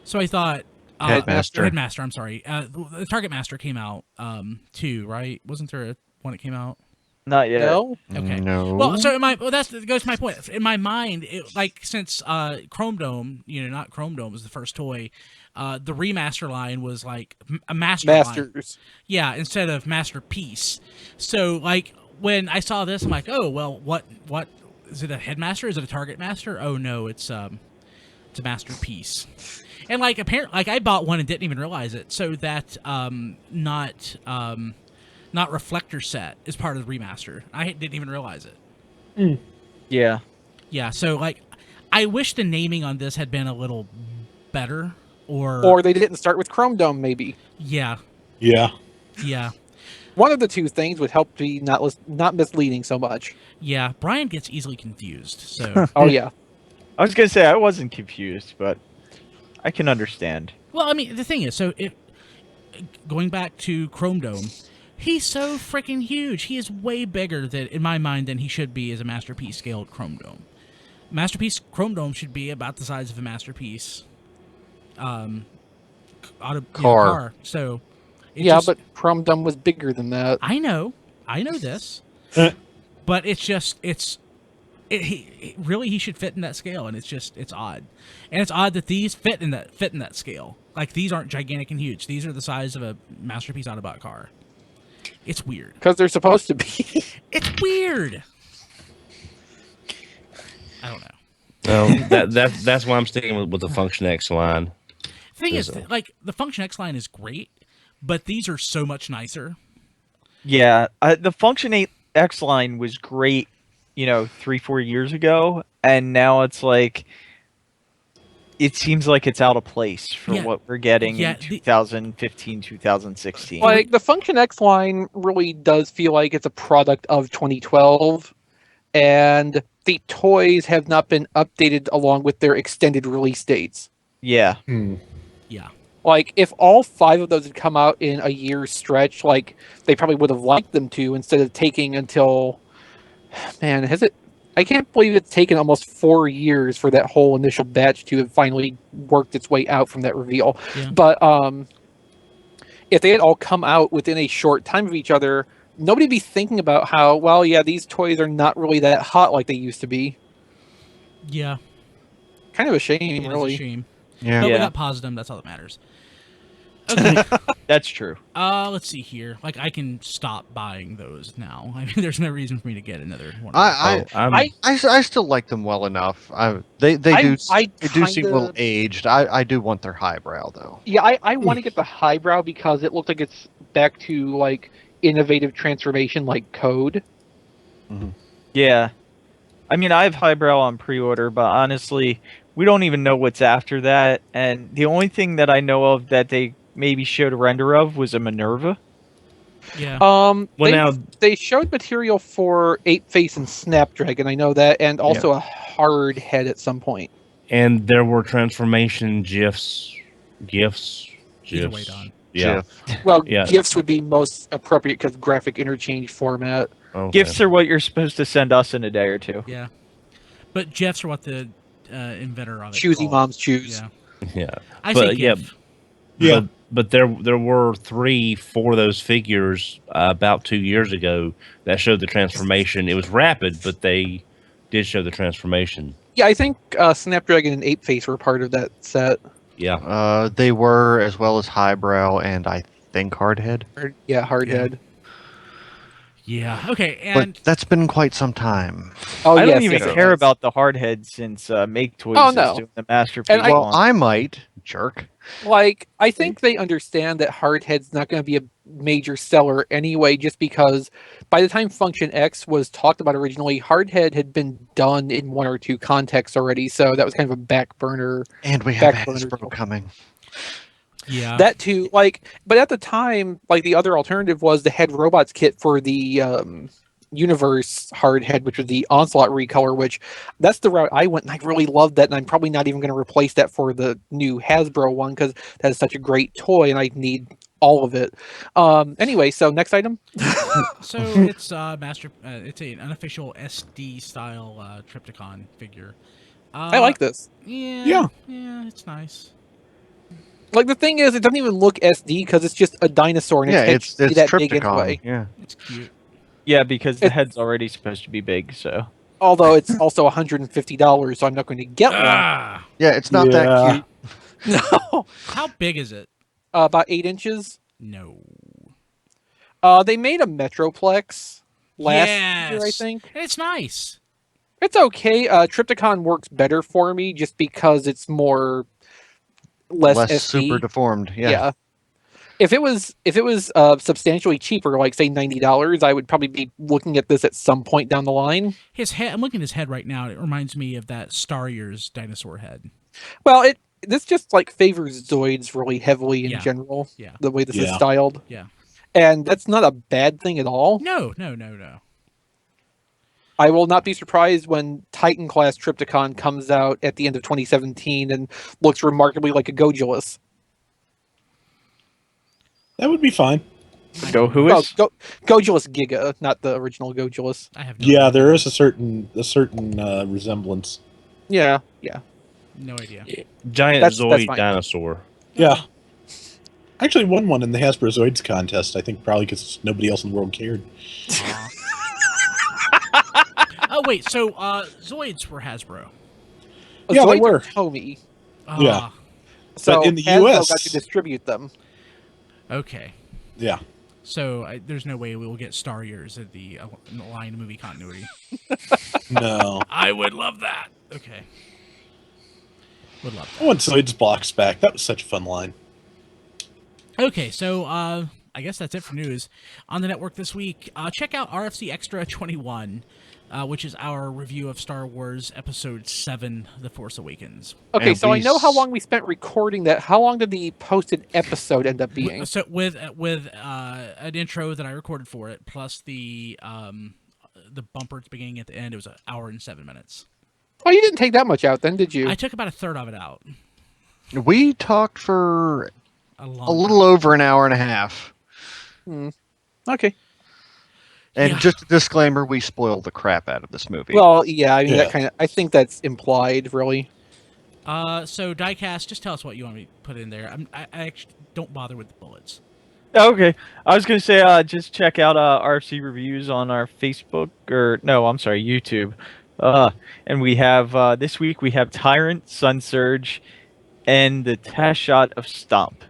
So I thought Headmaster. I'm sorry. The Target Master came out too, right? Wasn't there one that came out? Not yet. No? Okay. No. Well, so that goes to my point. In my mind, since Chrome Dome, not Chrome Dome was the first toy, the remaster line was like a master line. Masters. Yeah, instead of masterpiece. So like when I saw this, I'm like, oh well, what is it? A headmaster? Is it a target master? Oh no, it's a masterpiece. And like apparently, like I bought one and didn't even realize it. So that not reflector set is part of the remaster. I didn't even realize it. Yeah. Yeah, so like I wish the naming on this had been a little better. Or they didn't start with Chrome Dome, maybe. yeah, Yeah. yeah, One of the two things would help be not misleading so much. yeah. Brian gets easily confused. So, Oh yeah. I was gonna say I wasn't confused, but I can understand. well, I mean, the thing is, so going back to Chrome Dome, he's so freaking huge. He is way bigger than, in my mind, than he should be as a Masterpiece scaled Chrome Dome. Masterpiece Chrome Dome should be about the size of a Masterpiece car. So, But Chrome Dome was bigger than that. I know this, but it's just really he should fit in that scale, and it's odd, and it's odd that these fit in that scale. Like, these aren't gigantic and huge; these are the size of a Masterpiece Autobot car. It's weird Because they're supposed to be. It's weird. I don't know. That's why I'm sticking with the Function X line. The thing is, like, the Function X line is great, but these are so much nicer. Yeah, the Function X line was great, 3-4 years ago, and now it's like it seems like it's out of place for what we're getting in 2015, 2016. Like, the Function X line really does feel like it's a product of 2012, and the toys have not been updated along with their extended release dates. Yeah. Yeah. Like, if all 5 of those had come out in a year's stretch, like, they probably would have liked them to, instead of taking until... Man, has it... I can't believe it's taken almost 4 years for that whole initial batch to have finally worked its way out from that reveal. Yeah. But if they had all come out within a short time of each other, nobody'd be thinking about how, well, yeah, these toys are not really that hot like they used to be. Yeah. Kind of a shame, It really. is a shame. Yeah. But we got Positum, that's all that matters. Okay. That's true. Let's see here. Like, I can stop buying those now. I mean, there's no reason for me to get another one. I still like them well enough. They do seem a little aged. I do want their highbrow though. Yeah, I want to get the highbrow because it looks like it's back to, like, innovative transformation like Code. Mm-hmm. Yeah. I mean, I have highbrow on pre-order, but honestly, we don't even know what's after that. And the only thing that I know of that they maybe showed a render of was a Minerva. Yeah. They showed material for Ape Face and Snapdragon, I know that, and also a hard head at some point. And there were transformation gifs. Either way, Don. Yeah. Well, Yeah. GIFs would be most appropriate because graphic interchange format. Okay. Gifts are what you're supposed to send us in a day or two. Yeah. But GIFs are what the inventor of it Choosy called. moms choose. Yeah. Yeah. I say GIF. Yeah. But there were 3-4 of those figures about 2 years ago that showed the transformation. It was rapid, but they did show the transformation. Yeah, I think Snapdragon and Ape Face were part of that set. Yeah. They were, as well as highbrow and I think hardhead. Hard head. Yeah. Okay. And But that's been quite some time. Oh, I don't yes, even yes, care yes. about the hardhead since Maketoys Oh, is no. doing the Masterpiece And Well, one. I might, jerk. Like, I think they understand that Hardhead's not going to be a major seller anyway, just because by the time Function X was talked about originally, Hardhead had been done in 1 or 2 contexts already, so that was kind of a back burner. And we have Back burner Hasbro deal. coming. yeah. That too, like, but at the time, like, the other alternative was the Head Robots kit for the Universe Hardhead, which was the Onslaught recolor, which that's the route I went, and I really loved that, and I'm probably not even going to replace that for the new Hasbro one because that is such a great toy, and I need all of it. Anyway, so next item. So it's it's an unofficial SD style Trypticon figure. I like this. Yeah, it's nice. Like, the thing is, it doesn't even look SD because it's just a dinosaur, and Yeah, its it's head that big Trypticon. anyway. Yeah. It's cute. Yeah, because the head's already supposed to be big, so. Although it's also $150, so I'm not going to get one. Ah, Yeah, it's not that cute. No, how big is it? about 8 inches. No. They made a Metroplex last year, I Yes. think. It's nice. It's okay. Trypticon works better for me just because it's less SD. super deformed. Yeah. If it was substantially cheaper, like say $90, I would probably be looking at this at some point down the line. His head. I'm looking at his head right now. It reminds me of that Star Years dinosaur head. Well, this just like favors Zoids really heavily in Yeah. general. Yeah. The way this is Yeah. styled. Yeah. And that's not a bad thing at all. No. I will not be surprised when Titan class Trypticon comes out at the end of 2017 and looks remarkably like a Gojulus. That would be fine. Go who Well, is? Gojulus Giga, not the original Gojulus. I have no Yeah, idea. there is a certain resemblance. Yeah. No idea. Giant That's Zoid fine. dinosaur. Yeah. I actually won one in the Hasbro Zoids contest, I think probably because nobody else in the world cared. Aw. Oh wait, so Zoids were Hasbro. Yeah, they Zoids were. are Tomy. Ah, Yeah. So in the Hasbro US got to distribute them. Okay. Yeah. So there's no way we will get Star Years in the line movie continuity. No. I would love that. Okay. Would love I want Zoids blocks back. That was such a fun line. that. Okay, so I guess that's it for news on the network this week. Check out RFC Extra 21, which is our review of Star Wars Episode 7, The Force Awakens. Okay, And so I we know how s- long we spent recording that. How long did the posted episode end up being? So with an intro that I recorded for it, plus the bumper at the beginning at the end, it was an hour and 7 minutes. Oh, you didn't take that much out then, did you? I took about a third of it out. We talked for A a little over an hour and a half. Okay. And Yeah. just a disclaimer, we spoiled the crap out of this movie. Well, yeah, I mean, Yeah. that kind of. I think that's implied, really. So Diecast, just tell us what you want me to put in there. I actually don't bother with the bullets. Okay, I was gonna say just check out RFC reviews on our Facebook YouTube. And we have this week we have Tyrant, Sun Surge, and the test shot of Stomp.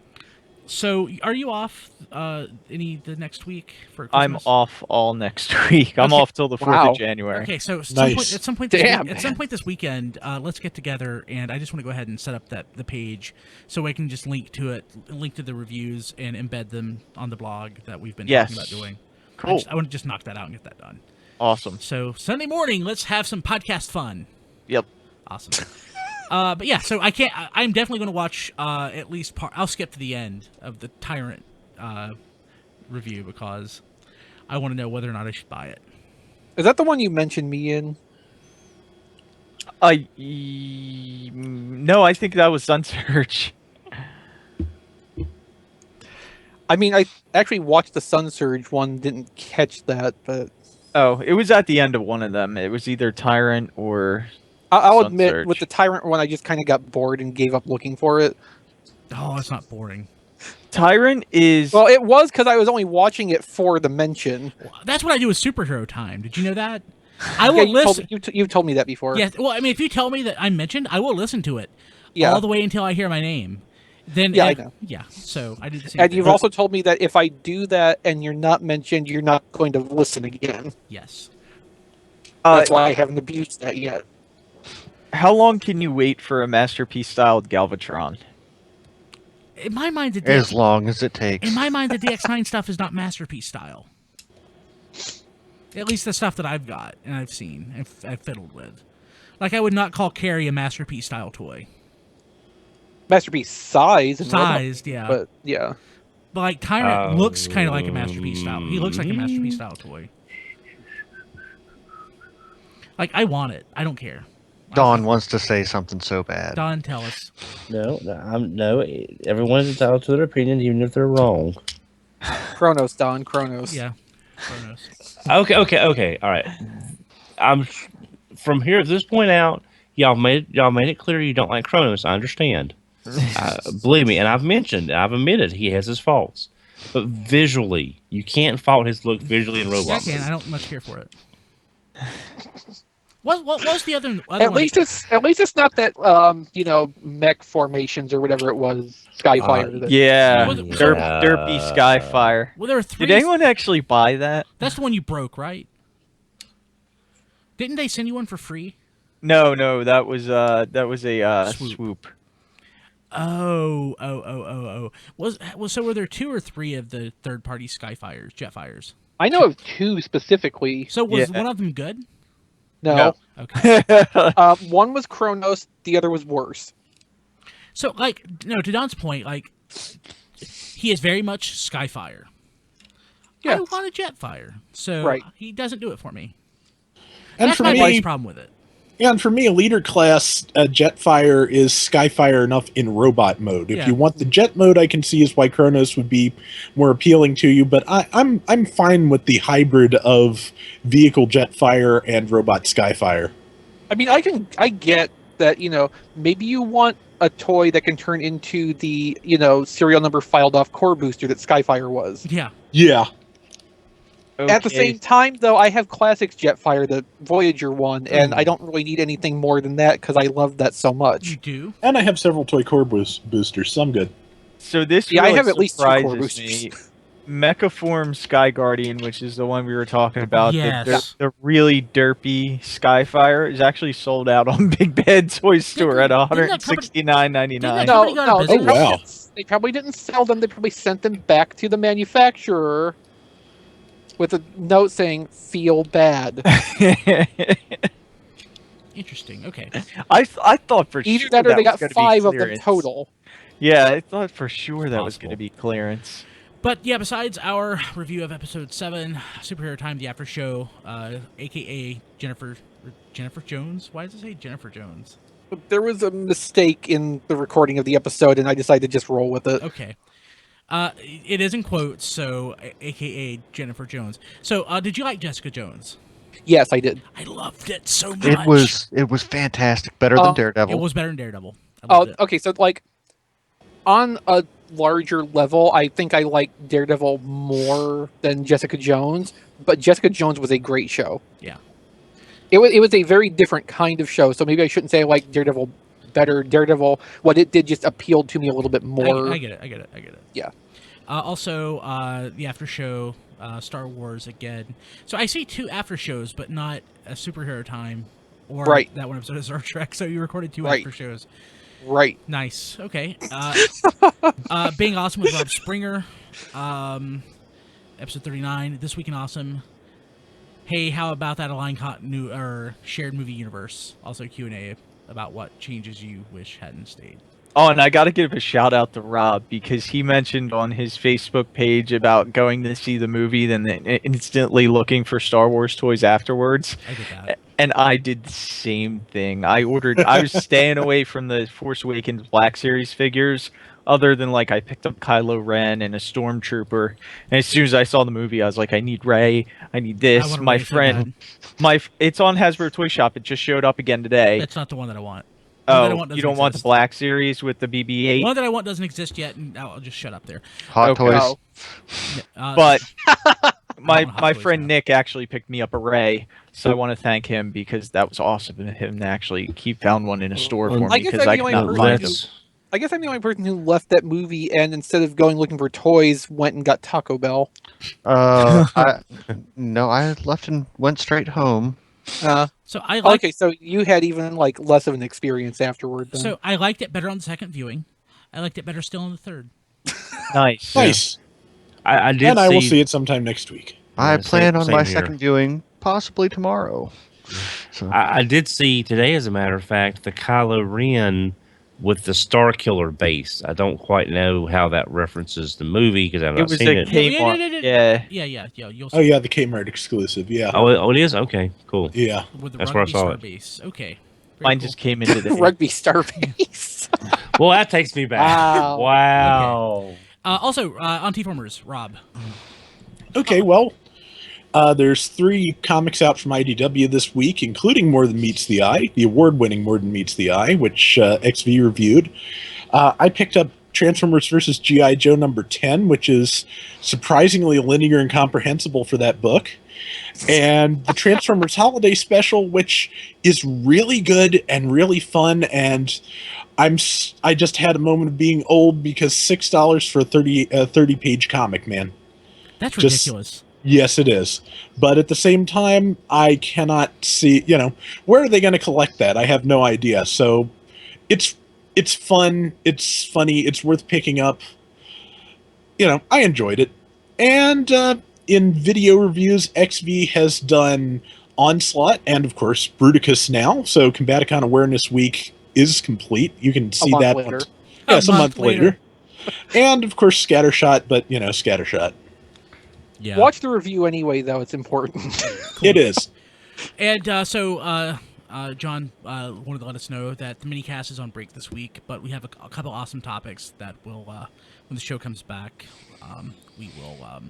So are you off the next week for I'm Christmas? off all next week. I'm Okay. off till the 4th Wow. of January. Okay, so Nice. at some point Damn, at some point this weekend, let's get together, and I just want to go ahead and set up the page so I can just link to the reviews, and embed them on the blog that we've been talking about Yes. doing. Cool. I want to just knock that out and get that done. Awesome. So Sunday morning, let's have some podcast fun. Yep. Awesome. But yeah, so I'm definitely going to watch at least part. I'll skip to the end of the Tyrant review because I want to know whether or not I should buy it. Is that the one you mentioned me in? No, I think that was Sun Surge. I mean, I actually watched the Sun Surge one, didn't catch that, but Oh, it was at the end of one of them. It was either Tyrant or I'll Sun admit, Surge. with the Tyrant one, I just kind of got bored and gave up looking for it. Oh, that's not boring. Tyrant is. Well, it was because I was only watching it for the mention. That's what I do with Superhero Time. Did you know that? I Yeah, will you told, listen. you've told me that before. Yeah, well, I mean, if you tell me that I'm mentioned, I will listen to it Yeah. all the way until I hear my name. Then Yeah, I know. Yeah, so I did the same And thing. you've also told me that if I do that and you're not mentioned, you're not going to listen again. Yes. That's why I haven't abused that yet. How long can you wait for a masterpiece styled Galvatron? In my mind, the as long as it takes. In my mind, the DX9 stuff is not masterpiece style. At least the stuff that I've got and I've seen and I've fiddled with. Like, I would not call Carrie a masterpiece style toy. Masterpiece size. And Sized, yeah. But, But, yeah. like, Tyrant looks kind of like a masterpiece style. He looks like a masterpiece style toy. Like, I want it. I don't care. Don wants to say something so bad. Don, tell us. No, everyone is entitled to their opinion, even if they're wrong. Kronos, Don. Kronos. Yeah. Kronos. Okay. All right. From here at this point out. Y'all made it clear you don't like Kronos. I understand. Believe me, and I've admitted he has his faults. But visually, you can't fault his look visually in Yeah, I Robot. can. I don't much care for it. What was the other At one? least it's not that mech formations or whatever it was. Skyfire. that- Yeah, Well, Derpy Skyfire. Well, there were three. Did anyone actually buy that? That's the one you broke, right? Didn't they send you one for free? No, that was a Swoop. swoop. Oh. So were there 2 or 3 of the third-party Skyfires, Jetfires? I know of 2 specifically. So was Yeah. one of them good? No. Okay. One was Kronos. The other was worse. So, like, no, to Don's point, like, he is very much Skyfire. Yeah. I want a Jetfire, so Right. he doesn't do it for me. And That's for my me, biggest problem with it. Yeah, and for me, a leader class Jetfire is Skyfire enough in robot mode. If Yeah. you want the jet mode, I can see is why Kronos would be more appealing to you. But I'm fine with the hybrid of vehicle Jetfire and robot Skyfire. I mean, I get that, maybe you want a toy that can turn into the, serial number filed off core booster that Skyfire was. Yeah. Yeah. At the same time, though, I have Classics Jetfire, the Voyager one, and Ooh. I don't really need anything more than that because I love that so You much. do? And I have several toy core boosters, some good. So this Yeah, I really have at least 2 core surprises boosters. me. Mechaform Sky Guardian, which is the one we were talking about, Yes. the really derpy Skyfire, is actually sold out on Big Bad Toy Store at Didn't that company- $169.99. didn't that No, Somebody got a no, business? Oh, wow. they probably didn't sell them. They probably sent them back to the manufacturer with a note saying, feel bad. Interesting. Okay. I thought for Either sure that or they was got gonna be 5 of them clearance. total. Yeah, I thought for sure that was Possible. going to be clearance. But yeah, besides our review of episode 7, Superhero Time, the after show, aka Jennifer Jones. Why does it say Jennifer Jones? There was a mistake in the recording of the episode, and I decided to just roll with it. Okay. It is in quotes, so aka Jennifer Jones. So, did you like Jessica Jones? Yes, I did. I loved it so much. It was fantastic, better than Daredevil. It was better than Daredevil. I Oh, loved it. okay. So, like, on a larger level, I think I like Daredevil more than Jessica Jones, but Jessica Jones was a great show. Yeah. It was a very different kind of show, so maybe I shouldn't say I like Daredevil better. Daredevil, what it did just appealed to me a little bit more. I get it. Yeah. Also, the after show, Star Wars again. So I see 2 after shows, but not a Superhero Time or Right. that one episode of Star Trek. So you recorded 2 Right. after shows. Right. Nice. Okay. Being Awesome with Rob Springer. Episode 39. This Week in Awesome. Hey, how about that aligned or shared movie universe? Also Q&A about what changes you wish hadn't stayed. Oh, and I got to give a shout out to Rob because he mentioned on his Facebook page about going to see the movie, then instantly looking for Star Wars toys afterwards. I get that. And I did the same thing. I was staying away from the Force Awakens Black Series figures, other than like I picked up Kylo Ren and a Stormtrooper. And as soon as I saw the movie, I was like, I need Rey. I need I this. want a My Rey so friend, it's on Hasbro Toy Shop. It just showed up again today. That's not the one that I want. The one that I Oh, want you doesn't don't want the exist. Black Series with the BB-8? One that I want doesn't exist yet, and I'll just shut up there. Hot Okay. Toys. Oh, But I my want Hot my Toys friend now. Nick actually picked me up a Ray, so I want to thank him because that was awesome of him to actually keep found one in a store for I me guess because I'm I the could only not person find who- them. I guess I'm the only person who left that movie and instead of going looking for toys, went and got Taco Bell. I left and went straight home. So I like. Okay, so you had even like less of an experience afterward. Then. So I liked it better on the second viewing. I liked it better still on the third. Nice. Nice. I did And I will see see it sometime next week. I Yeah, plan on same my here. second viewing possibly tomorrow. So I did see today, as a matter of fact, the Kylo Ren with the Star Killer base. I don't quite know how that references the movie because I've It not was seen a it. Kmart. Yeah. Yeah. You'll see Oh yeah, the Kmart exclusive. Yeah. Oh, it is? Okay, cool. Yeah. with the That's where I rugby saw star it. base. Okay. Very Mine cool. just came in today. Rugby Star Base. Well, that takes me back. Wow. Wow. Also, on TFormers, Rob. Okay, well, there's 3 comics out from IDW this week, including More Than Meets the Eye, the award-winning More Than Meets the Eye, which XV reviewed. I picked up Transformers vs. G.I. Joe number 10, which is surprisingly linear and comprehensible for that book. And the Transformers Holiday Special, which is really good and really fun, and I just had a moment of being old because $6 for a 30-page comic, man. That's Just- ridiculous. Yes, it is. But at the same time, I cannot see, where are they going to collect that? I have no idea. So it's fun, it's funny, it's worth picking up. I enjoyed it. And in video reviews, XV has done Onslaught and, of course, Bruticus now. So Combaticon Awareness Week is complete. You can see month that. later. Yes, a month later. And of course, Scattershot, but Scattershot. Yeah. Watch the review anyway, though. It's important. It is. And John wanted to let us know that the minicast is on break this week, but we have a couple awesome topics that will, when the show comes back, we will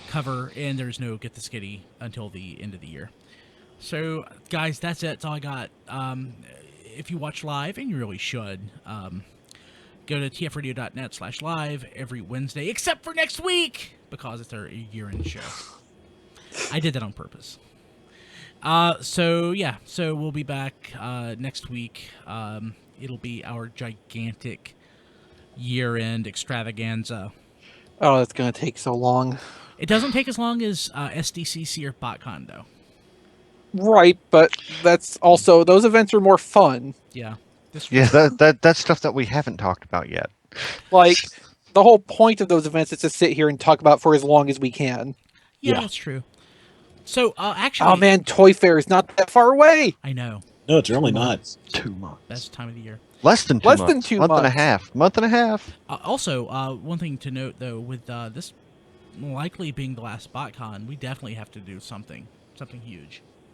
cover, and there's no Get the Skitty until the end of the year. So, guys, that's it. That's all I got. If you watch live, and you really should, go to tfradio.net/live every Wednesday, except for next week, because it's our year-end show. I did that on purpose. So we'll be back next week. It'll be our gigantic year-end extravaganza. Oh, it's going to take so long. It doesn't take as long as SDCC or BotCon, though. Right, but that's also, those events are more fun. Yeah. Yeah, that's stuff that we haven't talked about yet. Like, the whole point of those events is to sit here and talk about for as long as we can. Yeah, that's true. So, actually... Oh man, Toy Fair is not that far away! I know. No, it's really not. 2 months. Best time of the year. Less than 2 Less months. than 2 month and a months. half. Month and a half. Also, one thing to note, though, with this likely being the last BotCon, we definitely have to do something huge.